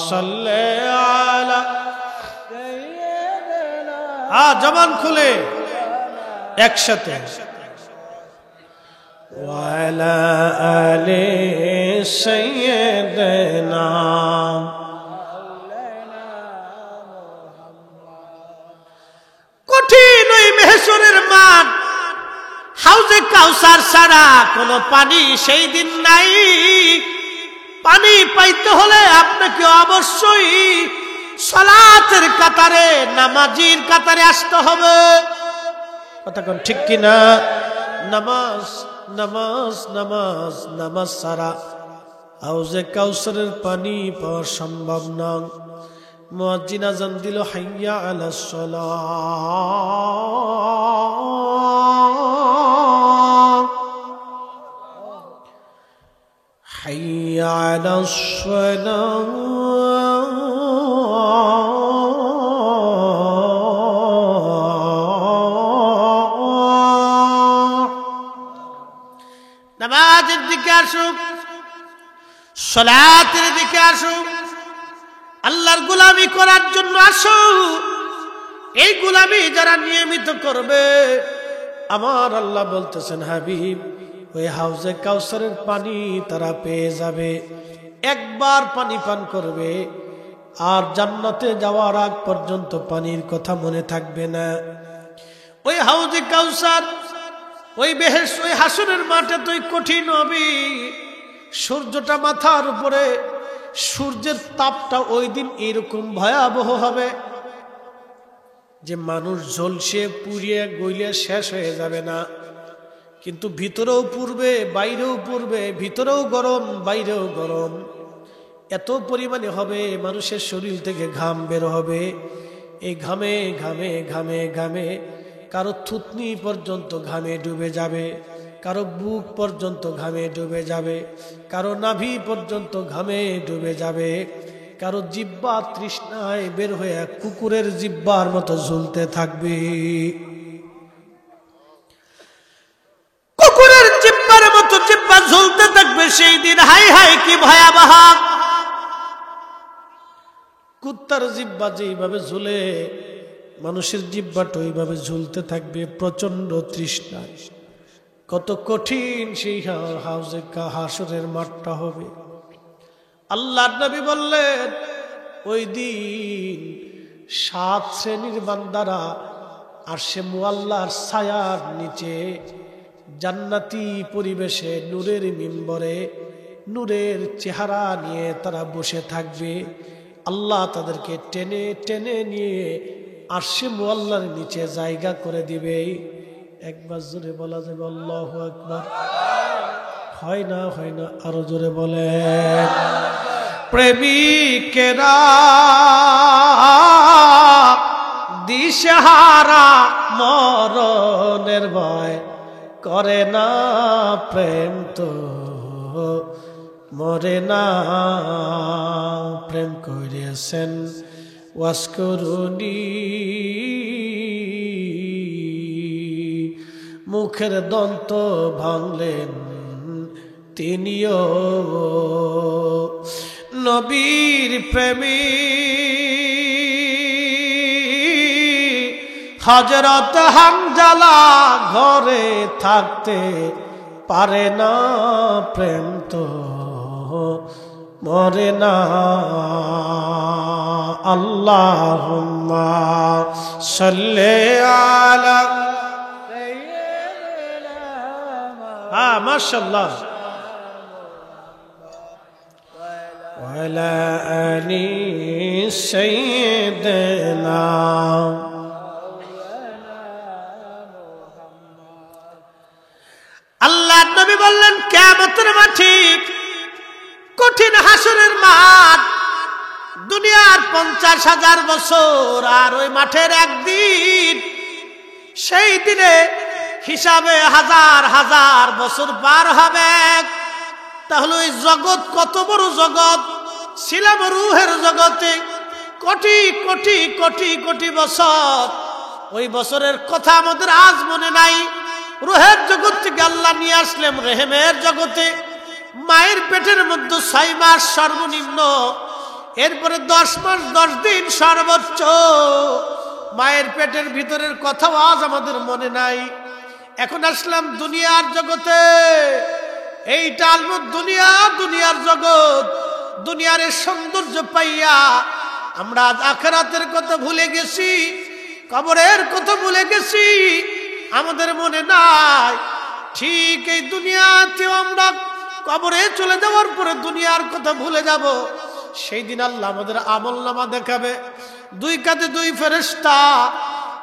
সাল্লি আলা সাইয়্যিদিনা। জবান খুলে একসাথে ওয়া আলা আলি সাইয়্যিদিনা। কঠিন ওই মেহশরের মাঠ, হাউজে কাউসার ছাড়া কোনো পানি সেই দিন নাই। পানি পাইতে হলে আপনাকে অবশ্যই সালাতের কাতারে, নামাজির কাতারে আসতে হবে। কথা কোন ঠিক কিনা? নামাজ নামাজ নামাজ নামাজ ছাড়া হাউজে কাউসারের পানি পাওয়া সম্ভব না। মুয়াজ্জিন আযান দিল, হাইয়া আলাস সালাহ, হাইয়া আলাস সালাহ। নামাজের দিকে আসুক, সালাতের দিকে আসুক, আল্লাহর গোলামি করার জন্য আসো। এই গোলামি যারা নিয়মিত করবে আমার আল্লাহ বলতেছেন হাবিব ওই হাউজে কাউসারের পানি তারা পেয়ে যাবে। একবার পানি পান করবে আর জান্নাতে যাওয়ার আগ পর্যন্ত পানির কথা মনে থাকবে না। ওই হাউজে কাউসার, ওই বেহেশত, ওই হাসরের মাঠে তো কঠিন হবে। সূর্যটা মাথার উপরে, সূর্যের তাপটা ওই দিন এরকম ভয়াবহ হবে যে মানুষ ঝলসে পুড়িয়ে গইলে শেষ হয়ে যাবে না। কিন্তু ভিতরেও পুড়বে, বাইরেও পুড়বে, ভিতরেও গরম, বাইরেও গরম। এত পরিমাণে হবে মানুষের শরীর থেকে ঘাম বের হবে। এই ঘামে ঘামে ঘামে ঘামে কারো থুতনি পর্যন্ত ঘামে ডুবে যাবে, কারো বুক পর্যন্ত ঘামে ডুবে যাবে, কারো নাভি পর্যন্ত ঘামে ডুবে যাবে, কারো জিহ্বা তৃষ্ণায় বের হয়ে কুকুরের জিহ্বার মতো ঝুলতে থাকবে। কুকুরের জিহ্বার মতো জিহ্বা ঝুলতে থাকবে সেই দিন। হাই হাই কি ভয়াবহ! কুত্তার জিহ্বা যেইভাবে ঝুলে মানুষের জিহ্বাটা ওইভাবে ঝুলতে থাকবে প্রচন্ড তৃষ্ণায়। কত কঠিন সেই হাউজে হাসরের মাঠটা হবে। আল্লাহর নবী বললেন ওই দিন 7 শ্রেণীর বান্দারা আরশে মুআল্লার ছায়ার নিচে জান্নাতি পরিবেশে নূরের মিম্বরে নূরের চেহারা নিয়ে তারা বসে থাকবে। আল্লাহ তাদেরকে টেনে টেনে নিয়ে আরশে মুআল্লার নিচে জায়গা করে দিবে। একবার জোরে বলা যাবে আল্লাহু আকবার? হয় না, হয় না, আরো জোরে বলেন। প্রেমিকেরা দিশেহারা মরণের ভয় করে না, প্রেম তো মরে না। প্রেম করিয়াছেন ওয়াসকরুনি, মুখের দন্ত ভাঙলেন তিনিও। নবীর প্রেমী হযরত হামজালা ঘরে থাকতে পারে না, প্রেম তো মরে না। আল্লাহুম্মা সাল্লি আলা সাইয়্যিদিনা মাশাআল্লাহ ওয়ালা আলি সাইয়্যিদিনা। আল্লাহ নবী বললেন কিয়ামতের মাঠে, কঠিন হাসরের মাঠ, দুনিয়ার 50,000 বছর আর ওই মাঠের একদিন, সেই দিনে হিসাবে 1000,000 বছর পার হবে। তাহলে ওই জগৎ কত বড় জগৎ! ছিলাম রূহের জগতে কোটি কোটি কোটি কোটি বছর, ওই বছরের কথা আমাদের আজ মনে নাই। রূহের জগৎ থেকে আল্লাহ নিয়ে আসলেন রেহেমের জগতে, মায়ের পেটের মধ্যে 6 মাস সর্বনিম্ন, এরপরে 10 মাস 10 দিন সর্বোচ্চ। মায়ের পেটের ভিতরের কথাও আজ আমাদের মনে নাই। এখন আসলাম দুনিয়ার জগতে, এইটা আলমুদ দুনিয়া, দুনিয়ার জগৎ। দুনিয়ার এই সৌন্দর্য পাইয়া আমরা আজ আখিরাতের কথা ভুলে গেছি, কবরের কথা ভুলে গেছি, আমাদের মনে নাই। ঠিক এই দুনিয়াতেও আমরা কবরে চলে যাওয়ার পরে দুনিয়ার কথা ভুলে যাব। সেই দিন আল্লাহ আমাদের আমলনামা দেখাবে, 2 কাঁধে 2 ফেরেশতা,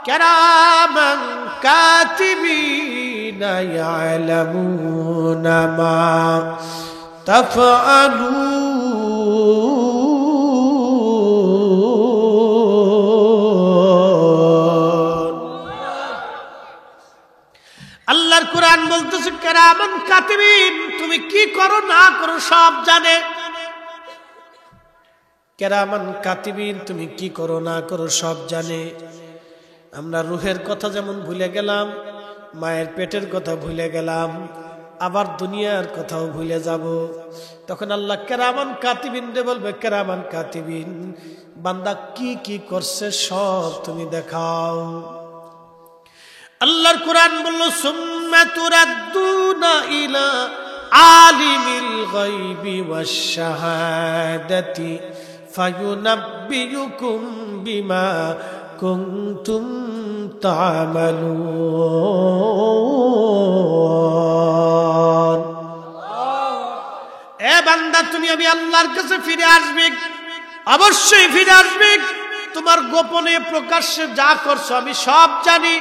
কিরামান কাতিবিনা ইয়ালামুনা মা তাফআলুন। আল্লাহর কোরআন বলতেছে কিরামান কাতিবিন, তুমি কি করো না করো সব জানে। কিরামান কাতিবিন, তুমি কি করো না করো সব জানে। আমরা রূহের কথা যেমন ভুলে গেলাম, মায়ের পেটের কথা ভুলে গেলাম, আবার দুনিয়ার কথাও ভুলে যাব। তখন আল্লাহ কিরামান কাতিবিন রে বলবে, কিরামান কাতিবিন, বান্দা কি কি করছে সব তুমি দেখাও। আল্লাহর কোরআন বলল, সুম্মা তুরাদ্দুনা ইলা আলিমিল গায়বি ওয়াশ শাহাদাতি ফায়ুনাব্বিউকুম বিমা কুনতুম তা'মালুন। এ বান্দা, তুমি আমি আল্লাহর কাছে ফিরে আসবে, অবশ্যই ফিরে আসবে। তোমার গোপনে প্রকাশ্যে যা করছো আমি সব জানি।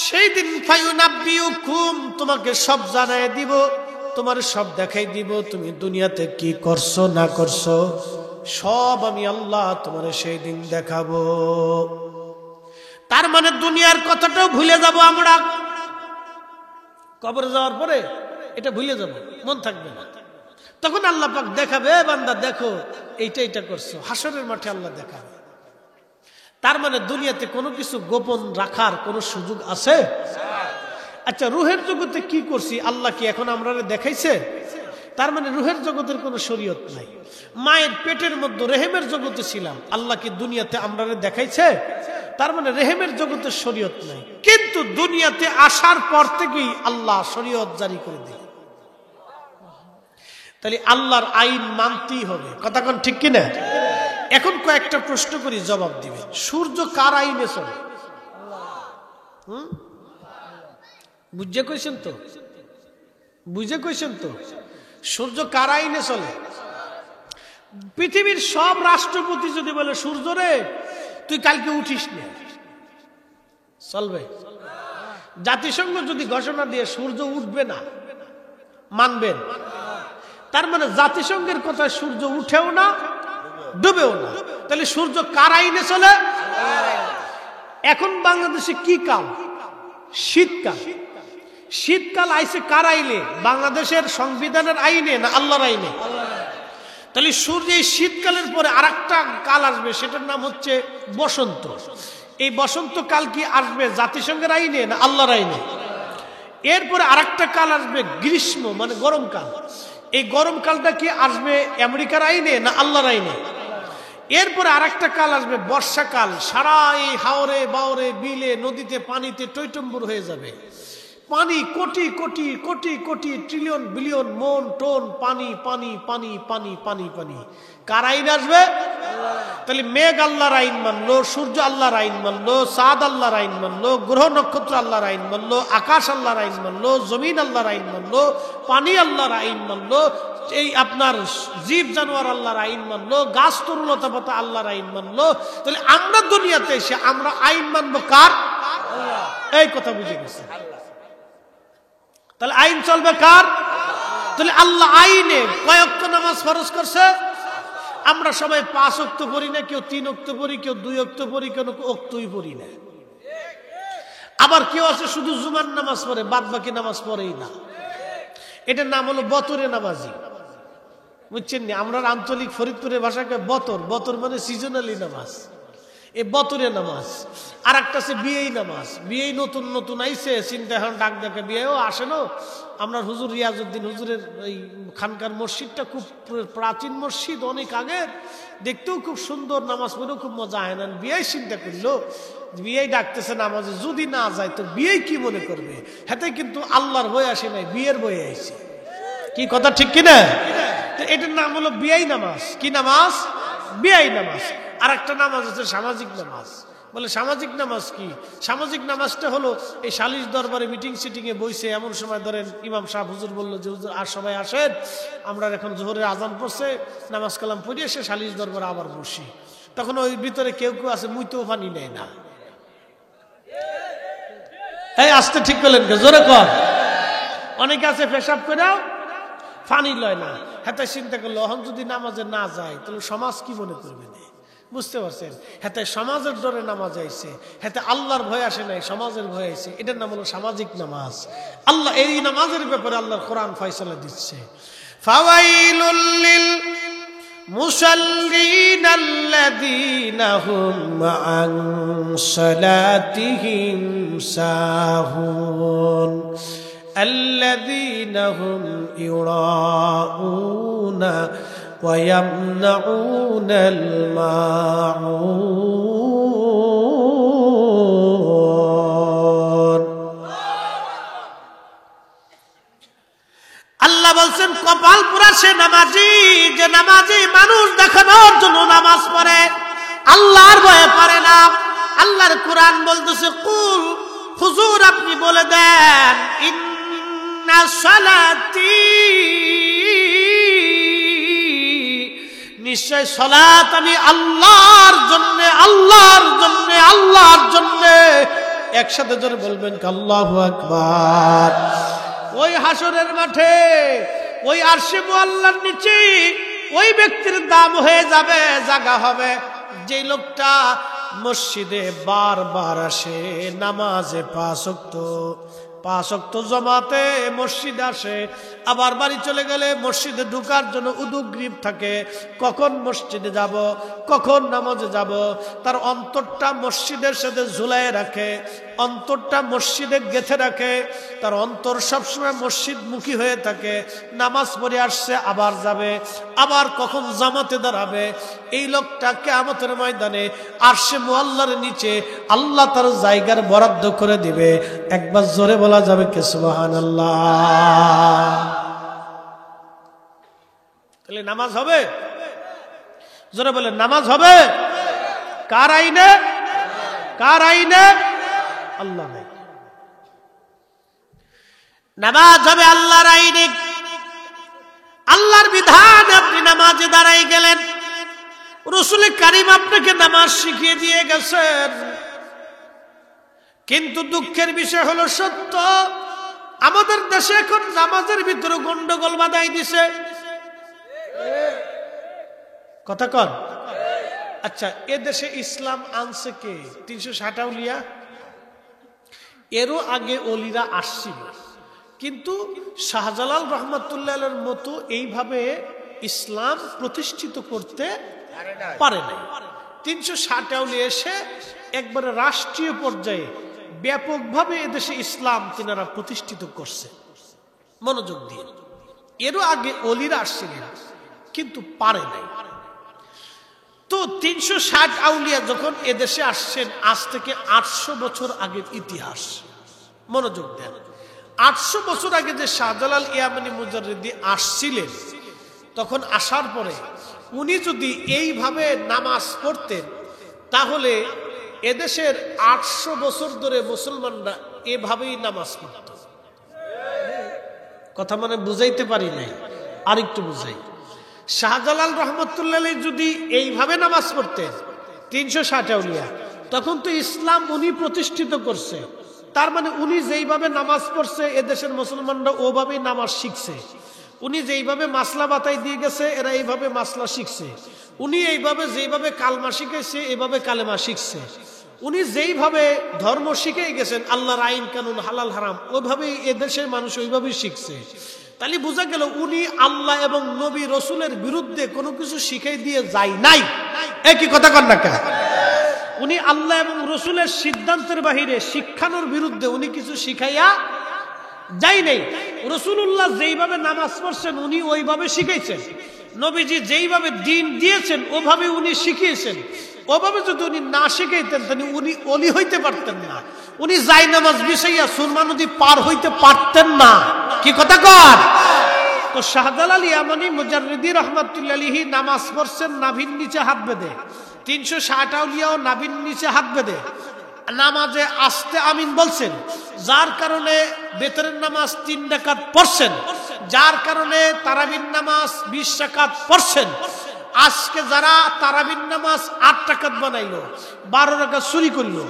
সেই দিন ফায়ুনাব্বিউকুম, তোমাকে সব জানাই দিব, তোমার সব দেখাই দিব। তুমি দুনিয়াতে কি করছো না করছো সব আমি আল্লাহ তোমার সেই দিন দেখাবো। তার মানে দুনিয়ার কথাটাও ভুলে যাব আমরা। কবরে যাওয়ার পরে এটা ভুলে যাব, মন থাকবে না। তখন আল্লাহ পাক দেখাবে, বান্দা দেখো এইটা এইটা করছো। হাসরের মাঠে আল্লাহ দেখাবে। তার মানে দুনিয়াতে কোনো কিছু গোপন রাখার কোনো সুযোগ আছে? আচ্ছা, রূহের জগতে কি করছি আল্লাহ কি এখন আমরা দেখাইছে? তার মানে রূহের জগতের কোনো শরীয়ত নাই। মায়ের পেটের মধ্যে রেহেমের জগতে ছিলাম, আল্লাহ কি দুনিয়াতে আমরা দেখাইছে? তার মানে রেহেমের জগতের শরীয়ত নাই। কিন্তু দুনিয়াতে আসার পর থেকেই আল্লাহ শরীয়ত জারি করে দিল। তাহলে আল্লাহর আইন মানতেই হবে। কথা কোন ঠিক কিনা? এখন কয়েকটা প্রশ্ন করি, জবাব দিবে। সূর্য কার আইনে চলে? বুঝে কইছেন তো? বুঝে কইছেন তো? সূর্য কার আইনে চলে? পৃথিবীর সব রাষ্ট্রপতি যদি বলে সূর্য রে তুই কালকে উঠিস না, চলবে? জাতিসংঘ যদি ঘোষণা দিয়ে সূর্য উঠবে না, মানবেন? তার মানে জাতিসংঘের কথা সূর্য উঠেও না, ডুবেও না। তাহলে সূর্য কার আইনে চলে? এখন বাংলাদেশে কি কাল? শীতকাল। শীতকাল আইছে কার আইনে? বাংলাদেশের সংবিধানের আইনে না আল্লাহর আইনে? তাহলে সূর্য এই শীতকালের পরে আরেকটা কাল আসবে, সেটার নাম হচ্ছে বসন্ত। এই বসন্ত কাল কি আসবে জাতিসংঘের আইনে না আল্লাহর আইনে? এরপরে আরেকটা কাল আসবে গ্রীষ্ম, মানে গরমকাল। এই গরমকালটা কি আসবে আমেরিকার আইনে না আল্লাহর আইনে? এরপরে আরেকটা কাল আসবে বর্ষাকাল। সারা এই হাওরে বাওরে বিলে নদীতে পানিতে টইটম্বুর হয়ে যাবে। পানি কোটি কোটি কোটি কোটি ট্রিলিয়ন বিলিয়ন মন টন পানি পানি পানি পানি পানি পানি। কার আইন আসবে? তাহলে মেঘ আল্লাহর আইন মানলো, সূর্য আল্লাহর আইন মানলো, চাঁদ আল্লাহর আইন মানলো, গ্রহ নক্ষত্র আল্লাহর আইন মানলো, আকাশ আল্লাহর আইন মানলো, জমিন আল্লাহর আইন মানলো, পানি আল্লাহর আইন মানলো, এই আপনার জীব জানোয়ার আল্লাহর আইন মানলো, গাছ তরুলতা পাতা আল্লাহর আইন মানলো। তাহলে আমরা দুনিয়াতে এসে আমরা আইন মানবো কার? এই কথা বুঝে গেছে। তাহলে আইন চলবে কার? তাহলে আল্লাহ আইনে কয় ওয়াক্ত নামাজ ফরজ করছে? আমরা সবাই 5 ওয়াক্ত পড়ি না, কেউ 3 ওয়াক্ত পড়ি, কেউ 2 ওয়াক্ত পড়ি, কেউ ওয়াক্তই পড়ি না। আবার কেউ আছে শুধু জুমার নামাজ পড়ে, বাদ বাকি নামাজ পড়েই না। এটার নাম হলো বতরে নামাজি, বুঝছেন নি? আমরা আঞ্চলিক ফরিদপুরের ভাষাকে বতর, বতর মানে সিজনালি নামাজ। এই বতরে নামাজ। আর একটা আছে বিয়েই নামাজ। বিয়েই নতুন নতুন আইছে, চিন্তা এখন ডাক ডাকে বিয়েও আসে না। আমরা হুজুর রিয়াজউদ্দিন হুজুরের এই খানকার মসজিদটা খুব প্রাচীন মসজিদ, অনেক আগের, দেখতেও খুব সুন্দর, নামাজ পড়েও খুব মজা হয় না। বিয়েই চিন্তা করলো বিয়েই ডাকতেছে নামাজে, যদি না যায় তো বিয়েই কি মনে করবে? হাতে কিন্তু আল্লাহর বই আসে নাই, বিয়ের বই আইছে। কি কথা ঠিক কিনা? এটার নাম হলো বিয়েই নামাজ। কি নামাজ? বিয়েই নামাজ। আর একটা নামাজ হচ্ছে সামাজিক নামাজ। বলে সামাজিক নামাজ কি? সামাজিক নামাজটা হলো এই সালিশ দরবারে মিটিং সিটিং এ বইছে, এমন সময় ধরেন ইমাম সাহেব হুজুর বললো যে হুজুর আর সবাই আসেন, আমরা এখন জোহরের আজান পড়ছে, নামাজ কালাম পড়ে এসে সালিশ দরবারে আবার বসি। তখন ওই ভিতরে কেউ কেউ আছে মুইতেও পানি নেয় না। এই আসতে ঠিক করলেন কে? জোরে কর। অনেকে আছে পেশাব করেও পানি লয় না। হাতে চিন্তা করলো এখন যদি নামাজে না যায় তাহলে সমাজ কি মনে করবে না? বুঝতে পারছেন? হাতে সমাজের ডরে নামাজ আইছে, হাতে আল্লাহর ভয় আসে নাই, সমাজের ভয় আইছে। এটার নাম হলো সামাজিক নামাজ। আল্লাহ এই নামাজের ব্যাপারে আল্লাহর কোরআন ফয়সালা দিচ্ছে। ফাওয়াইলুল লিল মুসাল্লিন আল্লাযীনা হুম আন সালাতিহিম সাহুন الذين هم يراءون ويمنعون الماعون। আল্লাহ বলছেন কপাল পুরা সে নামাজি, যে নামাজি মানুষ দেখানোর জন্য নামাজ পড়ে, আল্লাহর ভয়ে পারে না। আল্লাহর কোরআন বলতেছে কুল, হুজুর আপনি বলে দেন, ইন্না সালাতি, নিশ্চয় সালাত আমি আল্লাহর জন্য, আল্লাহর জন্য, আল্লাহর জন্য। একসাথে জোরে বলবেন আল্লাহু আকবার। ওই হাসরের মাঠে ওই আরশে মুআল্লার নিচে ওই ব্যক্তির দাম হয়ে যাবে, জায়গা হবে যে লোকটা মসজিদে বারবার আসে, নামাজে 5 ওয়াক্ত জামাতে মসজিদে আসে, আবার বাড়ি চলে গেলে মসজিদে ঢোকার জন্য উদগ্রীব থাকে, কখন মসজিদে যাব, কখন নামাজে যাব। তার অন্তরটা মসজিদের সাথে ঝুলায় রাখে, অন্তরটা মসজিদে গেঁথে রাখে, তার অন্তর সবসময় মসজিদমুখী হয়ে থাকে। নামাজ পড়ে আসছে, আবার যাবে, আবার কখন জামাতে দাঁড়াবে। এই লোকটা কিয়ামতের ময়দানে আরশে মুআল্লার নিচে আল্লাহ তার জায়গার বরাদ্দ করে দিবে। একবার জোরে বলা যাবে কি সুবহানাল্লাহ? তাহলে নামাজ হবে? জোরে বলেন নামাজ হবে। কার আইনে? কার আইনে? আল্লাহ। নামাজ হবে আল্লাহর আইনে, আল্লাহর বিধান। আপনি নামাজে দাঁড়াই গেলেন, রাসূল কারীম আপনাকে নামাজ শিখিয়ে দিয়ে গেছেন। কিন্তু দুঃখের বিষয় হলো সত্য, আমাদের দেশে এখন নামাজের ভিতরে গন্ডগোল বাঁধাই দিছে। কথা কর, আচ্ছা, এদেশে ইসলাম আনছে কে? 360 আউলিয়া। এরও আগে অলিরা আসছিল, কিন্তু শাহজালাল রহমতুল্লাহের মতো এইভাবে ইসলাম প্রতিষ্ঠিত করতে পারে নাই। 360 আউলিয়া এসে একবারে রাষ্ট্রীয় পর্যায়ে ব্যাপকভাবে এদেশে ইসলাম তিনারা প্রতিষ্ঠিত করছে মনোযোগ দিয়ে। এরও আগে অলিরা আসছিলেন, কিন্তু পারে নাই। তো 360 আউলিয়া যখন এদেশে আসছেন, আজ থেকে 800 বছর আগের ইতিহাস, মনোযোগ দেন। 800 বছর আগে যে শাহজালাল ইয়ামানি মুজাররিদি আসছিলেন, তখন আসার পরে উনি যদি এইভাবে নামাজ পড়তেন, তাহলে এদেশের 800 বছর ধরে মুসলমানরা এভাবেই নামাজ পড়ত। কথা মানে বুঝাইতে পারি নাই, আরেকটু বুঝাই। শাহজালাল রহমতুল্লাহ যদি এইভাবে নামাজ পড়তেন 360 আউলিয়া, তখন তো ইসলাম উনি প্রতিষ্ঠিত করছে। তার মানে উনি যেইভাবে নামাজ পড়ছে, এদেশের মুসলমানরা ওভাবেই নামাজ শিখছে। উনি যেইভাবে মাসলা বাতাই দিয়ে গেছে, এরা এইভাবে মাসলা শিখছে। উনি এইভাবে যেইভাবে কালমা শিখেছে, এইভাবে কালেমা শিখছে। উনি যেইভাবে ধর্ম শিখে গেছেন, আল্লাহর আইন কানুন হালাল হারাম, ওইভাবেই এদেশের মানুষ ওইভাবেই শিখছে। তাহলে বোঝা গেল উনি আল্লাহ এবং নবী রসুলের বিরুদ্ধে কোনো কিছু শিখাই দিয়ে যায় নাই। একই কথা কন না কেন? উনি আল্লাহ এবং রসুলের সিদ্ধান্তের বাহিরে শিক্ষানোর বিরুদ্ধে উনি কিছু শিখাইয়া যাই নাই। রসুল্লাহ যেইভাবে নামাজ পড়ছেন, উনি ওইভাবে শিখাইছেন। নবীজি যেইভাবে দিন দিয়েছেন, ওভাবে উনি শিখিয়েছেন। ওভাবে যদি উনি না শিখাইতেন, তাহলে উনি অলি হইতে পারতেন না। উনি যাই নামাজ বিছাইয়া সুরমা নদী পার হইতে পারতেন না। কি কথা কর? তো শাহজালাল ইয়ামানি মুজাররিদি রহমাতুল্লাহ আলাইহি নামাজ পড়ছেন নাভির নিচে হাত বেঁধে। 360 আউলিয়াও নাভির নিচে হাত বেঁধে নামাজে আস্তে আমিন বলছেন, যার কারণে বেতরের নামাজ 3 রাকাত পড়ছেন, যার কারণে তারাবির নামাজ 20 রাকাত পড়ছেন। আজকে যারা তারাবির নামাজ 8 রাকাত বানাইলো, 12 রাকাত চুরি করলো।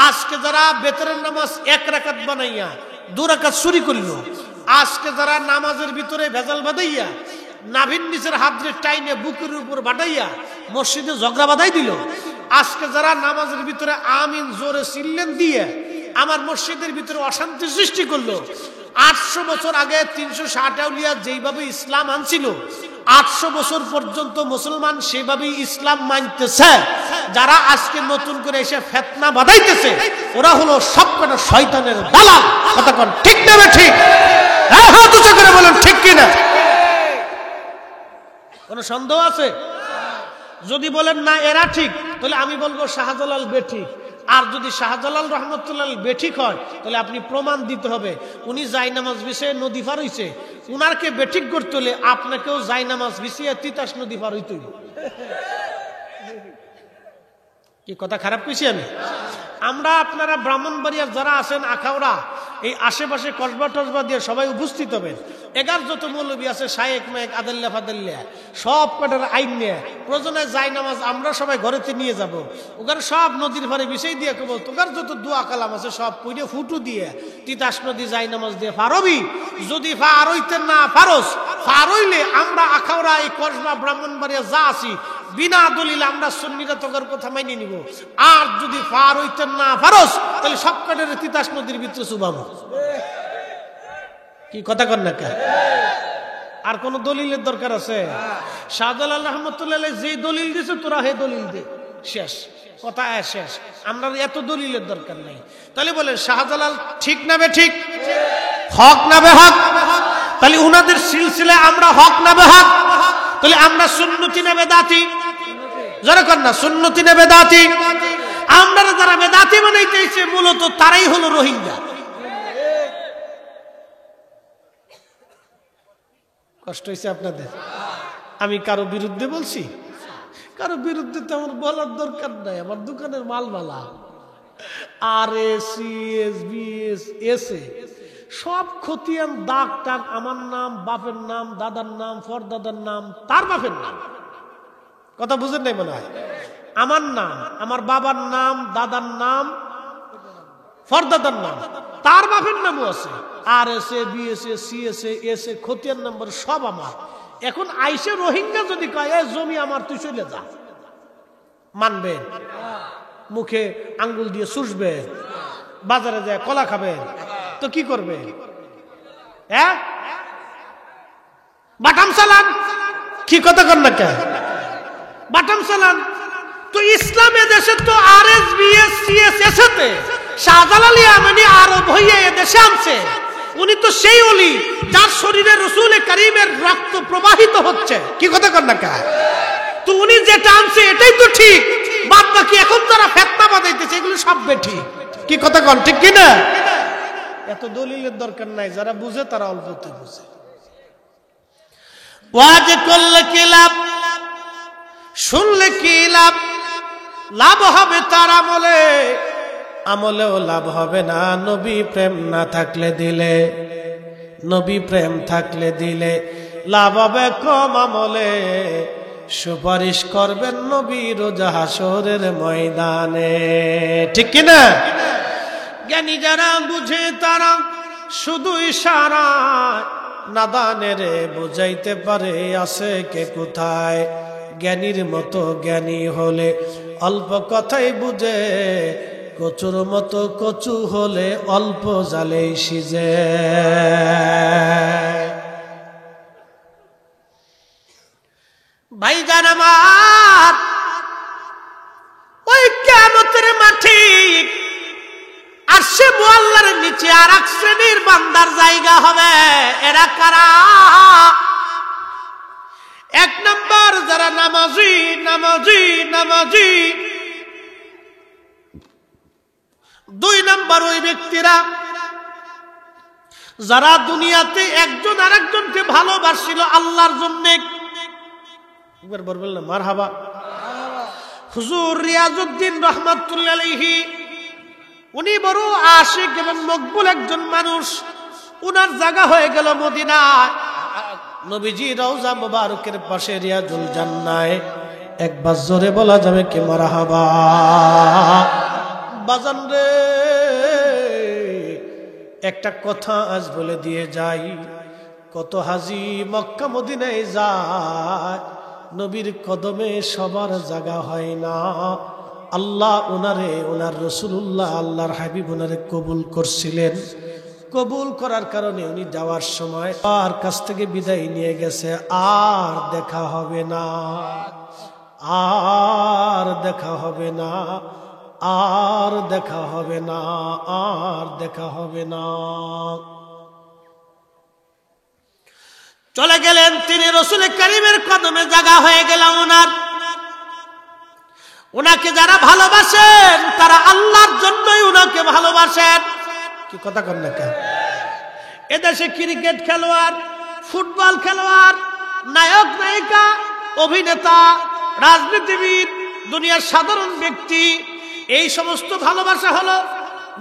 আজকে যারা বেতরের নামাজ 1 রাকাত বানাইয়া 2 রাকাত চুরি করলো। আজকে যারা নামাজের ভিতরে ভেজাল বাঁধাইয়া নাভির নিচের হাত দিয়ে টাইনে বুকের উপর বাঁধাইয়া মসজিদে ঝগড়া বাঁধাই দিল। আজকে যারা নামাজের ভিতরে আমিন জোরে চিল্লেন দিয়ে আমার মসজিদের ভিতরে অশান্তি সৃষ্টি করলো। 800 বছর আগে 360 আউলিয়া যেইভাবে ইসলাম আনছিল, 800 বছর পর্যন্ত মুসলমান সেভাবেই ইসলাম মানতেছে। যারা আজকে নতুন করে এসে ফিতনা বাঁধাইতেছে, ওরা হলো সবকটা শয়তানের দালাল। কথা কোন ঠিক না? ঠিক? হ্যাঁ হ্যাঁ, তুই করে বলেন ঠিক কিনা? কোন সন্দেহ আছে? যদি বলেন না এরা ঠিক, তাহলে আমি বলবো শাহজালাল বেঠিক। আর যদি শাহজালাল রহমতুল্লাহ বেঠিক হয়, তাহলে আপনি প্রমাণ দিতে হবে উনি জায়নামাজ বিছিয়ে নদী পার হইছে। উনারকে বেঠিক করতে হলে আপনাকেও জায়নামাজ বিছিয়ে তিতাস নদী পার হইতে হইবে। কি কথা খারাপ কইছি আমি? আমরা আপনারা ব্রাহ্মণবাড়িয়ার যারা আছেন, আখাউড়া, এই আশেপাশে কসবা টসবা দিয়ে সবাই উপস্থিত হবেন। 11 যত মৌলবী আছে, শায়েক মায়েক আদাল্লা ফাদাল্লা, সব কটার আইন নিয়ে প্রয়োজনে যাই নামাজ আমরা সবাই ঘরেতে নিয়ে যাব। ওখানে সব নদীর পারে বিষয় দিয়ে কেবল তোকার যত দোয়া কালাম আছে সব পুইরে ফুটু দিয়ে তিতাস নদী যাই নামাজ দিয়ে ফারবি। যদি ফার হইতে না পারস, ফার হইলে আমরা আখাউড়া এই কসবা ব্রাহ্মণবাড়িয়া যা আছি, বিনা দলিল আমরা সুন্নিরা তোকার কথা মাইনে নিব। আর যদি ফার হইতে না পারস, তাহলে সব কটার তিতাস নদীর ভিতরে চুবাবো। কি কথা কন না কে? আর কোন দলিলের দরকার আছে? শাহজালাল রহমতুল্লাহ যে দলিল দিছে, তোরা হে দলিল দে, শেষ কথা শেষ। আমরা এত দলিলের দরকার নাই। তাহলে বলেন শাহজালাল ঠিক না বে ঠিক? হক না বে হক? তাহলে উনাদের সিলসিলায় আমরা হক না বে হক? তাহলে আমরা সুন্নতি না বেদাতি? যারা কন না সুন্নতি না বেদাতি? আমরা যারা বেদাতি বানাইতেছে মূলত তারাই হলো রোহিঙ্গা। কষ্ট হয়েছে আপনাদের? আমি কারো বিরুদ্ধে বলছি? কারো বিরুদ্ধে তো আমার বলার দরকার নাই। আমার দোকানের মালমালা RS CS BS এসে সব খতিয়ান দাগ টাগ আমার নাম, বাপের নাম, দাদার নাম, ফরদাদার নাম, তার বাপের নাম। কথা বুঝেন নাই মনে হয়? আমার নাম, আমার বাবার নাম, দাদার নাম, ফরদাদার নাম, তার বাপের নামও আছে। RS BS CS এস খতিয়ান নম্বর সব আমার। এখন আইসে রোহিঙ্গা যদি কয় এ জমি আমার, তুই চলে যা, মানবেন? মুখে আঙ্গুল দিয়ে চুষবে, বাজারে যায় কলা খাবেন, তো কি করবে? হ্যাঁ, বাটাম চালান। কি কথা কর না কে? বাটাম চালান। তো ইসলামে দেশে তো RSBS CSS তে শাহজালাল ইয়ামানি আরব হইয়া এদেশে আনছে। উনি তো সেই ওলি যার শরীরে রাসূল কারীমের রক্ত প্রবাহিত হচ্ছে। কি কথা কর না কে? তো উনি যেটা আনছে এটাই তো ঠিক, বাদ বাকি এখন যারা ফেতনা বানাইতেছে এগুলো সব বেঠিক। কি কথা কন, ঠিক কি না? এত দলিলের দরকার নাই, যারা বুঝে তারা অল্পতে বুঝে। ওয়াজ করলে কি লাভ, শুনলে কি লাভ? লাভ হবে তার আমলে, আমলেও লাভ হবে না নবী প্রেম না থাকলে দিলে। নবী প্রেম থাকলে দিলে লাভ হবে কম আমলে, সুপারিশ করবেন নবী রোজ হাসরের ময়দানে। ঠিক কি না? জ্ঞানী যারা বুঝে তারা শুধু ইশারায় নাদানের বুঝাইতে পারে আছে কে কোথায়। জ্ঞানীর মতো জ্ঞানী হলে অল্প কথাই বুঝে, কচুর মতো কচু হলে অল্প জালেই সিজে। ভাইজান আমার, ওই কিয়ামতের মাঠে আরশে মুআল্লার নিচে আর এক শ্রেণীর বান্দার জায়গা হবে। এরা কারা? এক নম্বর যারা নামাজি নামাজি নামাজি। দুই নম্বর ওই ব্যক্তিরা যারা দুনিয়াতে একজন আরেকজনকে ভালোবাসছিল আল্লাহর জন্য। একবার বলবেন না মারহাবা? হুজুর রিয়াজউদ্দিন রাহমাতুল্লাহ আলাইহি উনি বড় আশিক এবং মকবুল একজন মানুষ। উনার জায়গা হয়ে গেল মদিনা। নবীজি রওজা মুবারকের পাশে রিয়াজুল জান্নাহ। একবার জোরে বলা যাবে কি মারহাবা? বাজান রে, একটা কথা আজ বলে দিয়ে যাই, কত হাজি মক্কা মদিনায় যায়, নবীর কদমে সবার জায়গা হয় না। আল্লাহ ওনারে, ওনার রাসূলুল্লাহ আল্লাহর হাবিব ওনারে কবুল করছিলেন। কবুল করার কারণে উনি যাওয়ার সময় আর কাছ থেকে বিদায় নিয়ে গেছে। আর দেখা হবে না, আর দেখা হবে না, আর দেখা হবে না, আর দেখা হবে না। চলে গেলেন তিনি, রাসূল কারীমের কদমে জায়গা হয়ে গেল ওনার। ওনাকে যারা ভালোবাসেন তারা আল্লাহর জন্যই ওনাকে ভালোবাসেন। কি কথা কন না কেন? এদেশে ক্রিকেট খেলোয়াড়, ফুটবল খেলোয়াড়, নায়ক নায়িকা, অভিনেতা, রাজনীতিবিদ, দুনিয়ার সাধারণ ব্যক্তি, এই সমস্ত ভালোবাসা হলো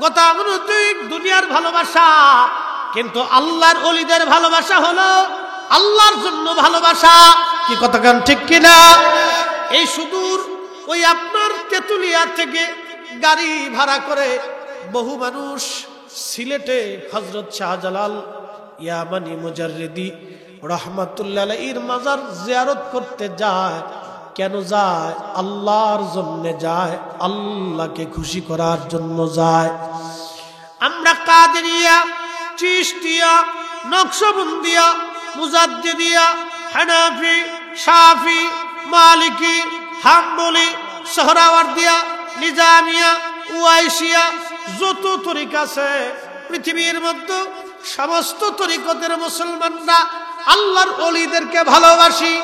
গতানুগতিক দুনিয়ার ভালোবাসা। কিন্তু আল্লাহর ওলিদের ভালোবাসা হলো আল্লাহর জন্য ভালোবাসা। কি কথা কেন, ঠিক কিনা? এই সুদূর ওই আপনার তেতুলিয়া থেকে গাড়ি ভাড়া করে বহু মানুষ সিলেটে হযরত শাহজালাল ইয়ামানি মুজাররিদি রাহমাতুল্লাহ আলাইহির মাজার জিয়ারত করতে যায়। কেন যায়? আল্লাহর জন্য যায়, আল্লাহকে খুশি করার জন্য যায়। আমরা কাদেরিয়া, চিশতিয়া, নকশবন্দিয়া, মুজাদ্দিদিয়া, হানাফি, শাফি, মালিকি, হাম্বলি, সোহরাওয়ার্দিয়া, নিজামিয়া, ওয়াইসিয়া, যত তরিকা আছে পৃথিবীর মধ্যে সমস্ত তরিকতের মুসলমানরা আল্লাহর ওলিদেরকে ভালোবাসি,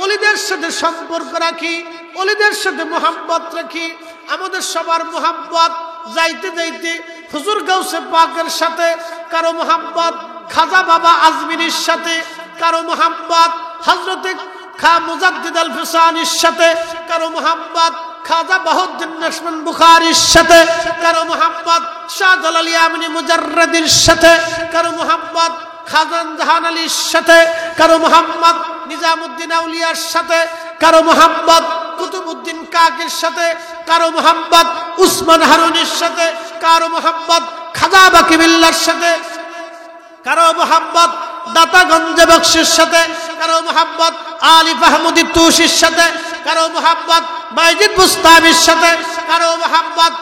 ওলিদের সাথে সম্পর্ক রাখি, ওলিদের সাথে মোহাব্বত রাখি। আমাদের সবার মোহাব্বত যাইতে যাইতে হুজুর গাউসে পাকের সাথে, কারো মোহাব্বত খাজা বাবা আজমিরির সাথে, কারো মোহাব্বত হযরতে খা মুজাদ্দিদ আল ফিসানির সাথে, কারো মোহাব্বত খাজা বাহুদ্দিন নাশমান বুখারীর সাথে, কারো মোহাব্বত শাহজালাল ইয়ামানি মুজাররিদির সাথে, কারো মোহাব্বত খাজান জাহান আলীর সাথে, কারো মোহাম্মদ নিজামুদ্দিন আউলিয়ার সাথে, কারো মোহাম্মদ কুতুবউদ্দিন কাকের সাথে, কারো মোহাম্মদ উসমান হারুনির সাথে, কারো মোহাম্মদ খাজা বাকি বিল্লাহর সাথে, কারো মোহাম্মদ দাতাগঞ্জ বক্সের সাথে, কারো মোহাম্মদ আলী ফাহমুদি তুসির সাথে, কারো মোহাম্মদ বাইজিদ বুস্তামির সাথে কারো মোহাম্মত,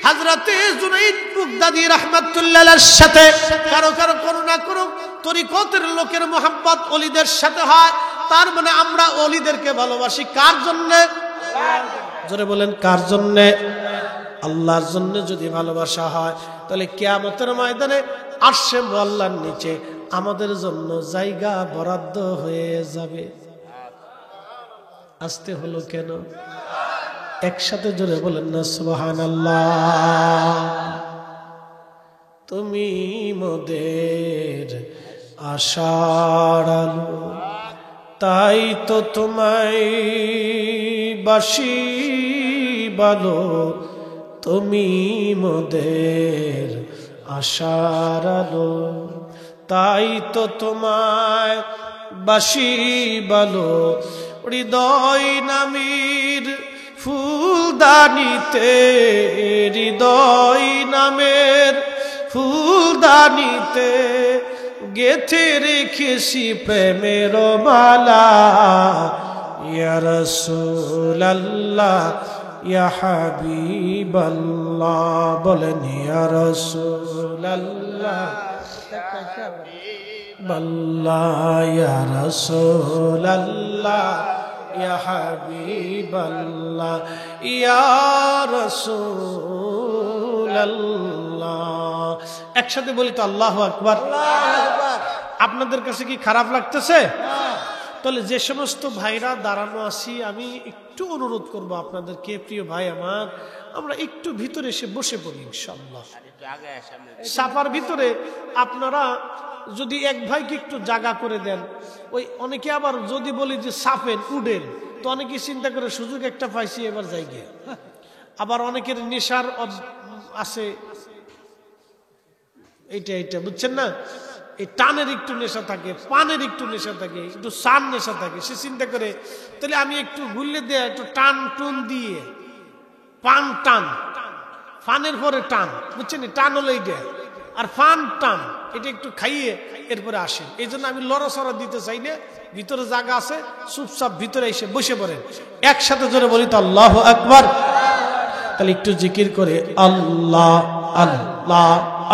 হযরতে জুনাইদ বাগদাদী রাহমাতুল্লাহর সাথে কারো করুণা করুক তরিকতের লোকের মোহাম্মত ওলিদের সাথে হয়। তার মানে আমরা ওলিদেরকে ভালোবাসি কার জন্য? জোরে বলেন কার জন্য? আল্লাহর জন্য। যদি ভালোবাসা হয় তাহলে কিয়ামতের ময়দানে আরশে মুআল্লার নিচে আমাদের জন্য জায়গা বরাদ্দ হয়ে যাবে। আসতে হলো কেন? একসাথে জোরে বলেন না সুবহানাল্লাহ। তুমি মোদের আশার আলো, তাই তো তোমায় বাসি ভালো। তুমি মোদের আশার আলো, তাই তো তোমায় বাসি ভালো। হৃদয় নামের ফুলদানিতে, হৃদয় নামের ফুলদানিতে গেথে রেখেছি প্রেমের মালা। ইয়া রাসূলুল্লাহ ইয়া হাবিবাল্লাহ, বলেন ইয়া রাসূলুল্লাহ বাল্লাহ, ইয়া রাসূলুল্লাহ ইয়া হাবিবাল্লাহ, ইয়া রাসূলুল্লাহ। একসাথে বলি তো আল্লাহু আকবার। আপনাদের কাছে কি খারাপ লাগতেছে? তাহলে যে সমস্ত ভাইরা দাঁড়ানো আছি, আমি একটু অনুরোধ করব আপনাদেরকে, প্রিয় ভাই আমার, আমরা একটু ভিতরে এসে বসে পড়ি ইনশাআল্লাহ। সাফার ভিতরে আপনারা যদি এক ভাইকে একটু জায়গা করে দেন, ওই অনেকে আবার যদি বলি যে সাফেন উডেন, তো অনেকে চিন্তা করে সুযোগ একটা পাইছি এবার যাই গিয়ে। আবার অনেকের নেশার আছে, এইটা বুঝছেন না, এই টানের একটু নেশা থাকে, পানের একটু নেশা থাকে, একটু সান নেশা থাকে। সে চিন্তা করে তাহলে আমি একটু গুল্লে দিয়ে একটু টান টুন দিয়ে পান টান, ফানের পরে টান, বুঝছেন, টান হলো এইটা, আর ফান টান এটা একটু খাইয়ে এরপরে আসেন। এই জন্য আমি লড়াচড়া দিতে চাই না, ভিতরে জায়গা আছে, চুপচাপ ভিতরে এসে বসে পড়েন। একসাথে জোরে বলি তো আল্লাহু আকবার। তাহলে একটু জিকির করে আল্লাহ আল্লাহ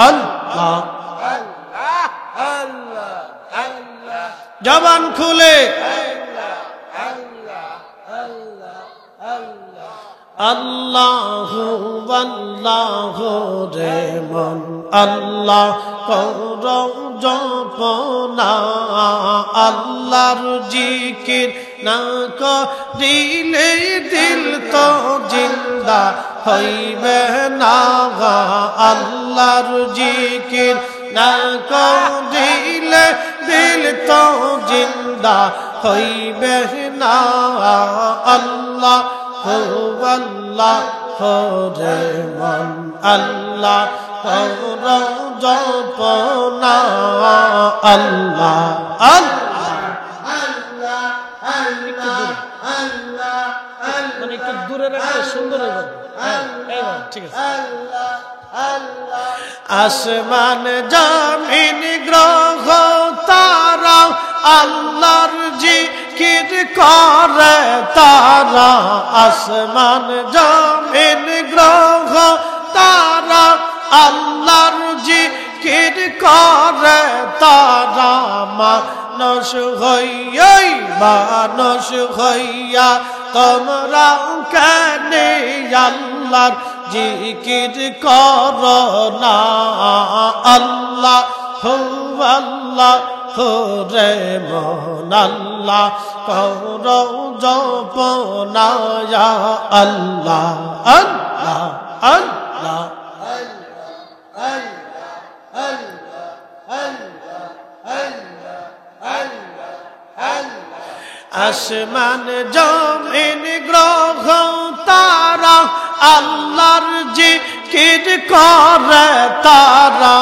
আল্লাহ, জবান খুলে আল্লাহু আল্লাহু রে মন আল্লাহ কর জপনা, আল্লাহর জিকির না করিলে দিল তো জিন্দা হইবে না। আল্লাহর জিকির না করিলে দিল তো জিন্দা হইবে না। আল্লাহ আল্লাহ রে মন আল্লাহ কর জপনা, আল্লাহ আল্লাহ মানে একটু দূরে রাখলে সুন্দর হবে। ঠিক আছে। আসমান জমিন গ্রহ তারা আল্লাহর জিকির করে তারা। আসমান জমিন গ্রহ তারা আল্লাহর জিকির করে তারা। মানুষ হইয়া তোমরা কেন আল্লাহর জিকির করো না। আল্লাহ আল্লাহ রে মন আল্লাহ কর জপনা, আল্লাহ আল্লাহ আল্লাহ। আসমান জমিন গ্রহ তারা আল্লাহর জিকির করে তারা।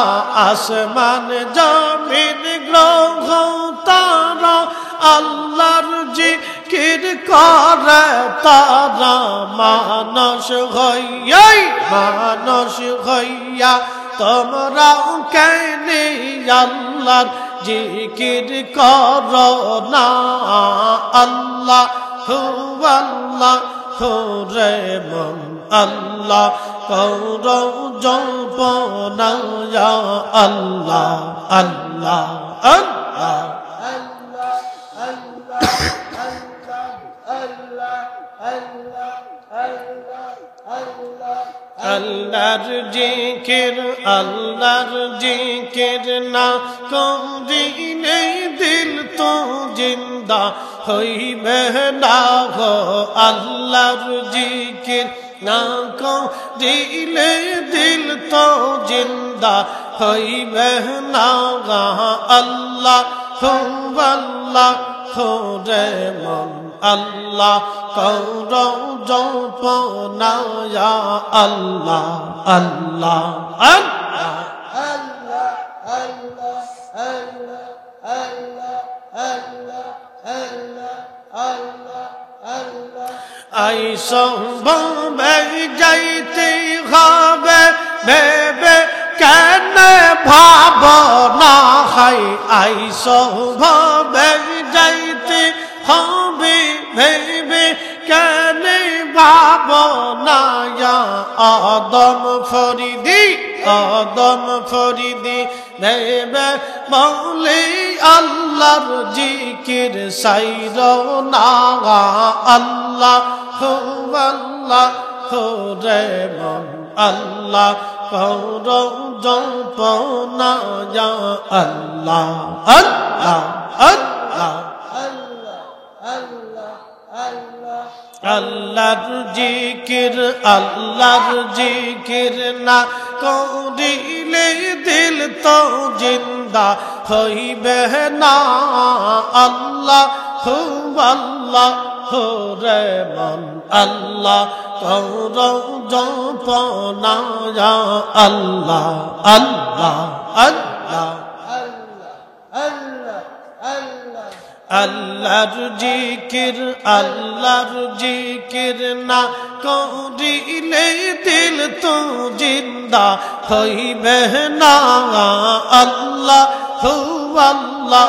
আসমান জমিন গ্রহ তারা আল্লাহর জিকির করে তারা। মানুষ হইয়া তোমরা কেন আল্লাহর জিকির করো না আল্লাহ আল্লাহ রে মন আল্লাহ করো জপনা ইয়া আল্লাহ আল্লাহ আল্লাহ আল্লাহর জিকির না করিলে দিল তো জিন্দা হইবে না গো আল্লাহর জিকির না করিলে দিল তো জিন্দা হইবে না গো আল্লাহ আল্লাহ রে মন আল্লাহ করো জপনা ইয়া আল্লাহ আল্লাহ আল্লাহ আল্লাহ আল্লাহ আল্লাহ আল্লাহ আল্লাহ আল্লাহ আল্লাহ আইসো ভাবে যাইতে হবে ভেবে কেন ভাবনা হয় আইসো ভাবে যাইতে হবে ভেবে কেন ভাবনা ইয়া আদম ফরিদি ভেবে বলে আল্লাহর জিকির সাইর না আল্লাহ আল্লাহ রে মন আল্লাহ করো জপনা ইয়া আল্লাহ আল্লাহ আল্লাহ আল্লাহর জিকির না করিলে দিল তো জিন্দা হইবে না আল্লাহ আল্লাহ রে মন আল্লাহ করো জপনা ইয়া আল্লাহ আল্লাহ আল্লাহ আল্লাহ আল্লাহ আল্লাহর জিকির না করিলে দিল তো জিন্দা হইবে না আল্লাহ আল্লাহ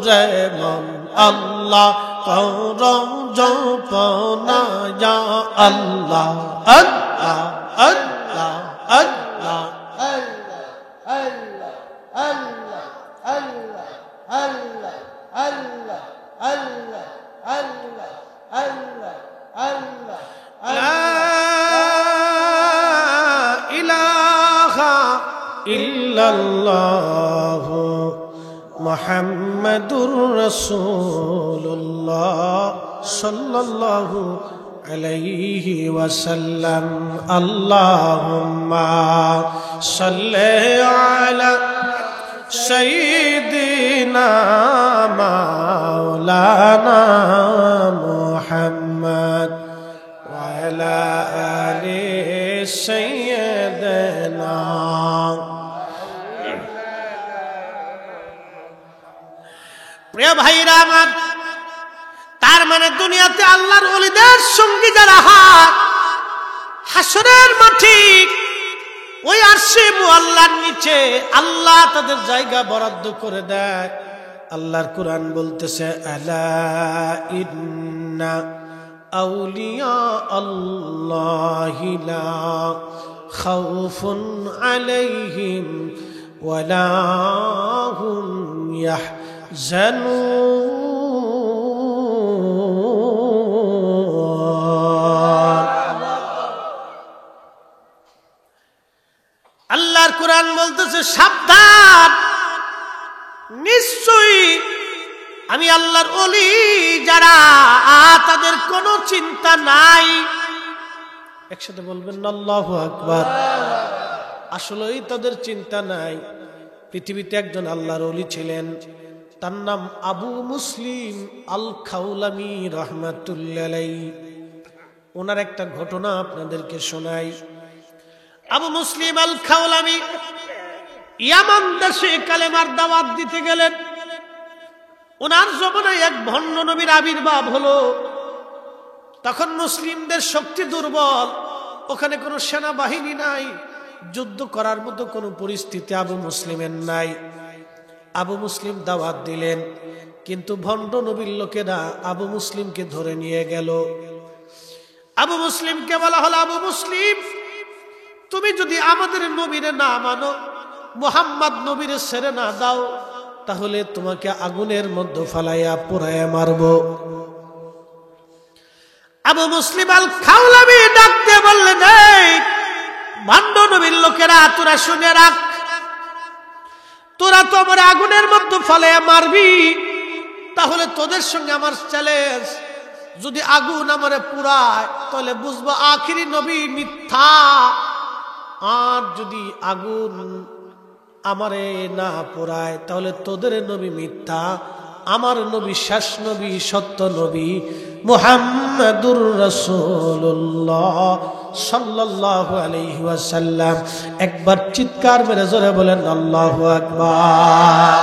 রে মন আল্লাহ করো জপনা ইয়া আল্লাহ আল্লাহ আল্লাহ আল্লাহ আল্লাহ আল্লাহ আল্লাহ আল্লাহ আল্লাহ আল্লাহ আল্লাহ আল্লাহ আল্লাহ লা ইলাহা ইল্লাল্লাহ মুহাম্মাদুর রাসূলুল্লাহ সাল্লাল্লাহু আলাইহি ওয়াসাল্লাম আল্লাহুম্মা সাল্লি আলা সাইয়্যিদিনা মাওলানা মুহাম্মদ ওয়া আলা আলি সাইয়্যিদিনা প্রিয় ভাইরা আমার তার মানে দুনিয়াতে আল্লাহর ওলিদের সঙ্গী যারা হাসরের মাঠে ওই আরশে মুআল্লার নিচে আল্লাহ তাদের জায়গা বরাদ্দ করে দেয়। আল্লাহর কুরআন বলতেছে আলা ইন্না আউলিয়া আল্লাহি লা খাউফুন আলাইহিম ওয়ালা হুম ইয়াহজানুন। আল্লাহর কুরআন বলতেছে সাবধান, নিশ্চয়ই আমি আল্লাহর ওলি যারা তাদের কোনো চিন্তা নাই। একসাথে বলবেন না আল্লাহু আকবার। আসলেই তাদের চিন্তা নাই। পৃথিবীতে একজন আল্লাহর ওলি ছিলেন, তার নাম আবু মুসলিম আল খাউলামি রাহমাতুল্লাহ আলাইহি। ওনার একটা ঘটনা আপনাদেরকে শোনাই। আবু মুসলিম আল খাউলামি ইয়ামান দেশে কালেমার দাওয়াত দিতে গেলেন। ওনার জমানায় এক ভণ্ড নবীর আবির্ভাব হলো। তখন মুসলিমদের শক্তি দুর্বল, ওখানে কোনো সেনাবাহিনী নাই, যুদ্ধ করার মতো কোনো পরিস্থিতি আবু মুসলিমের নাই। আবু মুসলিম দাওয়াত দিলেন, কিন্তু ভণ্ড নবীর লোকেরা আবু মুসলিমকে ধরে নিয়ে গেল। আবু মুসলিমকে বলা হলো, আবু মুসলিম, তুমি যদি আমাদের নবীরে না মানো, মুহাম্মদ নবীরে ছেড়ে না দাও, তাহলে তোমাকে আগুনের মধ্যে ফালাইয়া পোড়াইয়া মারব। আবু মুসলিম আল খাওলাবি ডাকতে বললেন, এই ভণ্ড নবীর লোকেরা, তোরা শুনে রাখ, তোরা তো আমার আগুনের মধ্যে ফালাইয়া মারবি, তাহলে তোদের সঙ্গে আমার চ্যালেঞ্জ, যদি আগুন আমারে পুরায় তাহলে বুঝবো আখিরি নবী মিথ্যা, আর যদি আগুন আমারে না পুরায় তাহলে তোদের নবী মিথ্যা, আমার নবী শেষ নবী, সত্য নবী মুহাম্মাদুর রাসূলুল্লাহ সাল্লাল্লাহু আলাইহি ওয়াসাল্লাম। একবার চিৎকার মেরে জোরে বলেন আল্লাহু আকবার।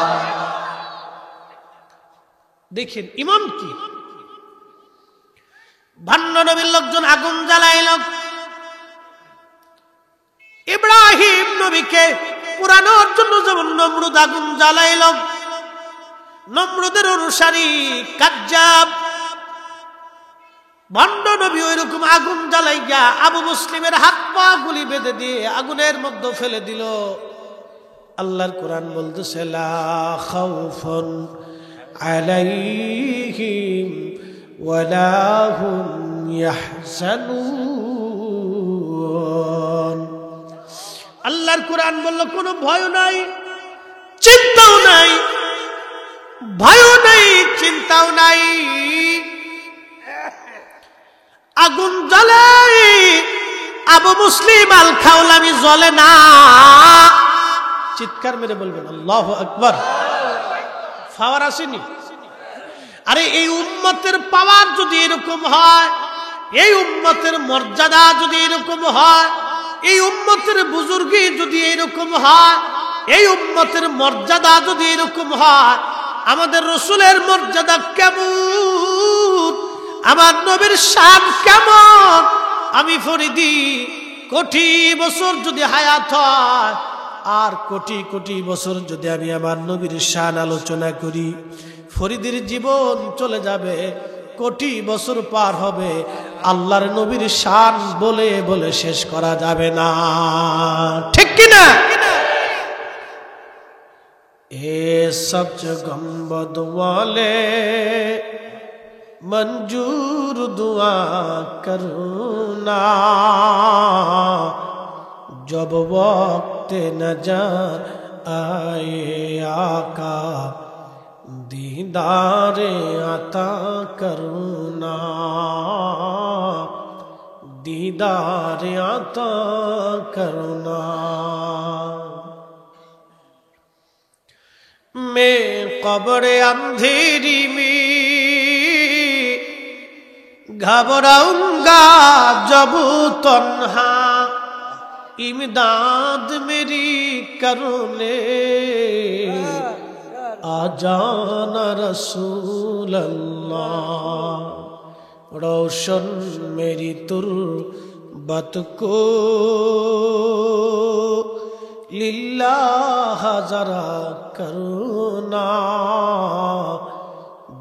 দেখেন ইমাম কি, ভণ্ড নবীর লোকজন আগুন জ্বালাইল, ইব্রাহিম নবীকে পুরানোর জন্য যেমন নমরুদ আগুন জ্বালাইল, নমরুদের অনুসারী কাজ্জাব ভণ্ড নবী ওই রকম আগুন জ্বালাইয়া আবু মুসলিমের হাত পা গুলি বেঁধে দিয়ে আগুনের মধ্যে ফেলে দিল। আল্লাহর কোরআন বলতেছে, লা খাউফুন আলাইহিম ওয়ালা হুম ইয়াহজানুন। আল্লাহর কোরআন বলল, কোনো ভয় নাই, চিন্তাও নাই, ভয়ও নাই, চিন্তাও নাই। আগুন জ্বলে, আবু মুসলিম আল খাওলামি জ্বলে না। চিৎকার মেরে বলবেন আল্লাহু আকবার। পাওয়ার আসেনি? আরে এই উম্মতের পাওয়ার যদি এরকম হয়, এই উম্মতের মর্যাদা যদি এরকম হয়, এই উম্মতের বুজুর্গি যদি এরকম হয়, এই উম্মতের মর্যাদা যদি এরকম হয়, আমাদের রাসূলের মর্যাদা কেমন, আমার নবীর শান কেমন, আমি ফরিদি কোটি বছর যদি হায়াত হয়, আর কোটি কোটি বছর যদি আমি আমার নবীর শান আলোচনা করি, ফরিদির জীবন চলে যাবে, কোটি বছর পার হবে, আল্লাহর নবীর শান বলে বলে শেষ করা যাবে না, ঠিক কিনা? এ সবচ গম্বদ ওয়ালে मंजूर दुआ करना, जब वक्त नजर आए आका दीदार अता करना, दीदार अता करना। मैं कब्र अंधेरी में घबराऊंगा जब तन्हा, इमदाद मेरी करो ले आ जाना रसूल अल्लाह, रोशन मेरी तुर्बत को लिल्लाह जरा करना,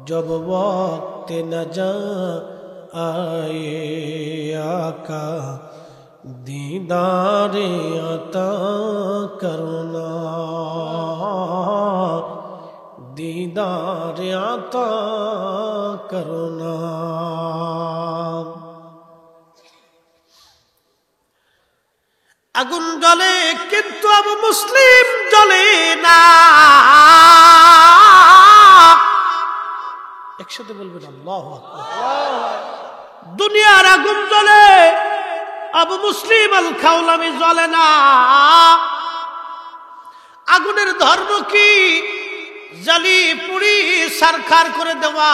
जब वक्त न जा आए आका दीदार अता करना, दीदार अता करना। আগুন জ্বলে কিন্তু আবু মুসলিম জ্বলে না। একসাথে বলবেন আল্লাহু আকবার। দুনিয়ার আগুন জ্বলে, আবু মুসলিম আল খাওলামি জ্বলে না। আগুনের ধর্ম কি? জ্বালি পুড়ি সারখার করে দেওয়া।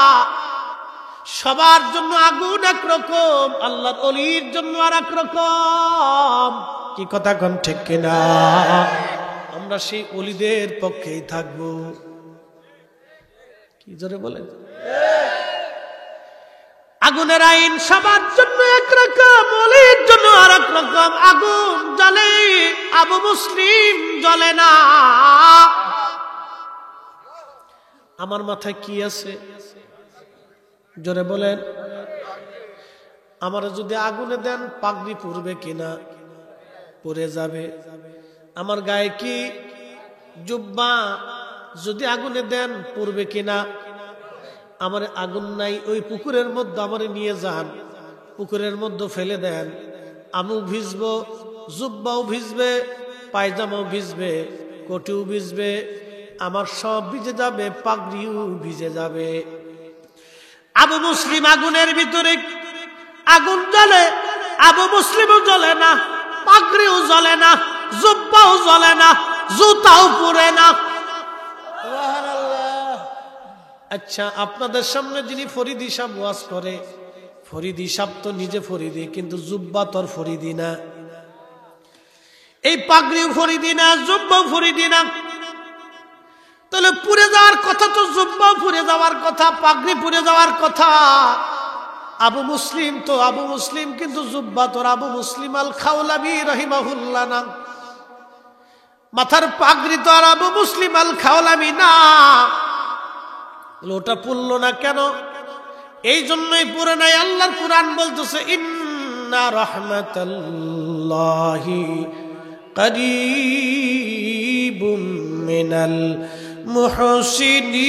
সবার জন্য আগুন একরকম, আল্লাহর ওলির জন্য আর এক রকম। কি কথা কোন ঠিক কিনা? আমরা সেই ওলিদের পক্ষেই থাকবো। কি জোরে বলেন? আগুনের আইন সবার জন্য একরকম, ওলির জন্য আর এক রকম। আগুন জ্বলে, আবু মুসলিম জ্বলে না। আমার মাথায় কি আছে জোরে বলেন? আমারে যদি আগুনে দেন পাগড়ি পুড়বে কিনা? পুড়ে যাবে। আমার গায়ে কি জুব্বা যদি আগুনে দেন পুড়বে কিনা? আমার আগুন নাই, ওই পুকুরের মধ্যে আমারে নিয়ে যান, পুকুরের মধ্যে ফেলে দেন, আমিও ভিজবো, জুব্বাও ভিজবে, পায়জামাও ভিজবে, কোটিও ভিজবে, আমার সব ভিজে যাবে, পাগড়িও ভিজে যাবে। আবু মুসলিম আগুনের ভিতরে, আগুন জ্বলে, আবু মুসলিমও জ্বলে না, পাগড়িও জ্বলে না, জুব্বাও জ্বলে না, জুতাও পুড়ে না। আচ্ছা, আপনাদের সামনে যিনি ফরিদি সাহেব ওয়াজ করে, ফরিদি সাহেব তো নিজে ফরিদি, কিন্তু জুব্বা তোর ফরিদি না, এই পাগড়িও ফরিদি না, জুব্বাও ফরিদি না। তাহলে পুড়ে যাওয়ার কথা তো জুব্বাও পুড়ে যাওয়ার কথা, পাগড়ি পুড়ে যাওয়ার কথা। আবু মুসলিম তো আবু মুসলিম, কিন্তু জুব্বা তোর আবু মুসলিম আল খাওলাবি রহিমাহুল্লাহ না, মাথার পাগড়ি তো আর আবু মুসলিম আল খাওলাবি না। ওটা পুরল না কেন? এই জন্যই পুরে নাই। আল্লাহর কুরআন বলতেছে ইন্না রাহমাতাল্লাহি করিবুম মিনাল মুহসিনিন।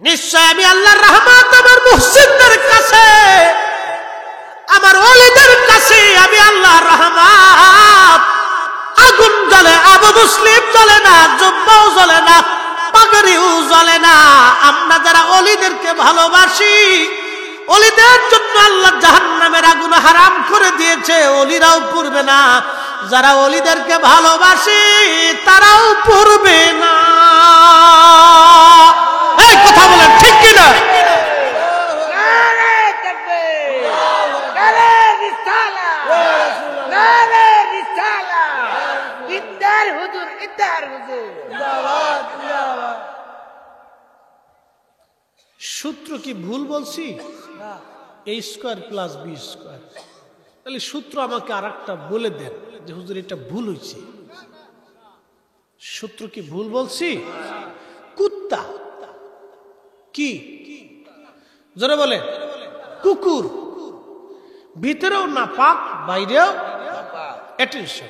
নিশ্চয় আমি আল্লাহর রহমত আমার মুহসিনদের কাছে, আমার ওলিদের কাছে আমি আল্লাহর রহমত। আগুন জ্বলে, আবু মুসলিম জ্বলে না, জুব্বাও জ্বলে না, পাগড়িও জ্বলে না। আমরা যারা ওলিদেরকে ভালোবাসি, ওলিদের জন্য আল্লাহ জাহান্নামের আগুন হারাম করে দিয়েছে, ওলিরাও পুড়বে না। যারা ওলিদেরকে ভালোবাসি তারাও পুড়বে না। এই কথা বলেন ঠিক কিনা? সূত্র কি ভুল বলছি? a square plus B square. তাহলে সূত্র আমাকে আর একটা বলে দেন যে হুজুর এটা ভুল হয়েছে। সূত্র কি ভুল বলছি? কুত্তা কি জোরে বলে? কুকুর ভিতরেও নাপাক, বাইরেও অ্যাটেনশন।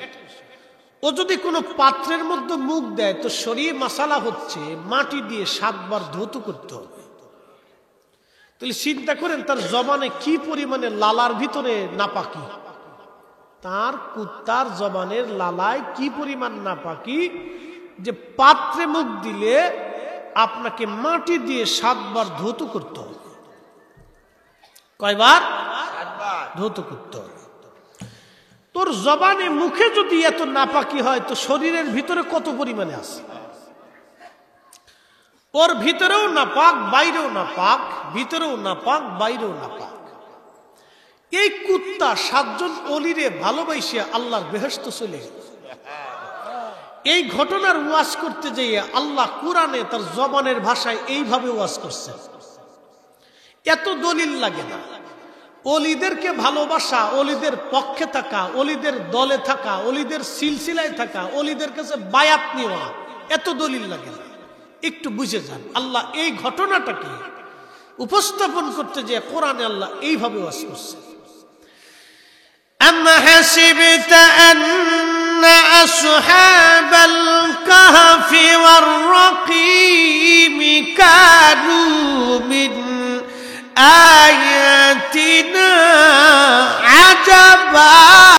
ও যদি কোনো পাত্রের মধ্যে মুখ দেয় তো শরীর মাসালা হচ্ছে মাটি দিয়ে 7 বার ধৌত করতে হবে। তাহলে চিন্তা করেন তার জবানে কি পরিমাণে লালার ভিতরে নাপাকি, তার কুত্তার জবানের লালায় কি পরিমাণ নাপাকি, যে পাত্রে মুখ দিলে আপনাকে মাটি দিয়ে 7 বার ধৌত করতে হবে। কয়বার? 7 বার ধৌত করতে হবে। তোর জবানে মুখে যদি এত নাপাকি হয় তো শরীরের ভিতরে কত পরিমাণে আছে? ওর ভিতরেও নাপাক, বাইরেও নাপাক, ভিতরেও নাপাক, বাইরেও নাপাক। এই কুত্তা 7 জন ওলিরে ভালোবাসে আল্লাহর বেহেশতে চলে গেল। এই ঘটনার ওয়াজ করতে যেয়ে আল্লাহ কুরআনে তার জবানের ভাষায় এইভাবে ওয়াজ করছে। এত দলিল লাগে না। ওলিদেরকে ভালোবাসা, ওলিদের পক্ষে থাকা, ওলিদের দলে থাকা, ওলিদের সিলসিলায় থাকা, ওলিদের কাছে বায়াত নেওয়া, এত দলিল লাগে না। একটু বুঝে যান। আল্লাহ এই ঘটনাটাকে উপস্থাপন করতে যে কোরআনে আল্লাহ এইভাবে ওয়াজ করছে। আম হাসিবতা আন্না আসহাবাল কাহফি ওয়ার রাকিম কানু মিন আয়াতিনা আজাবা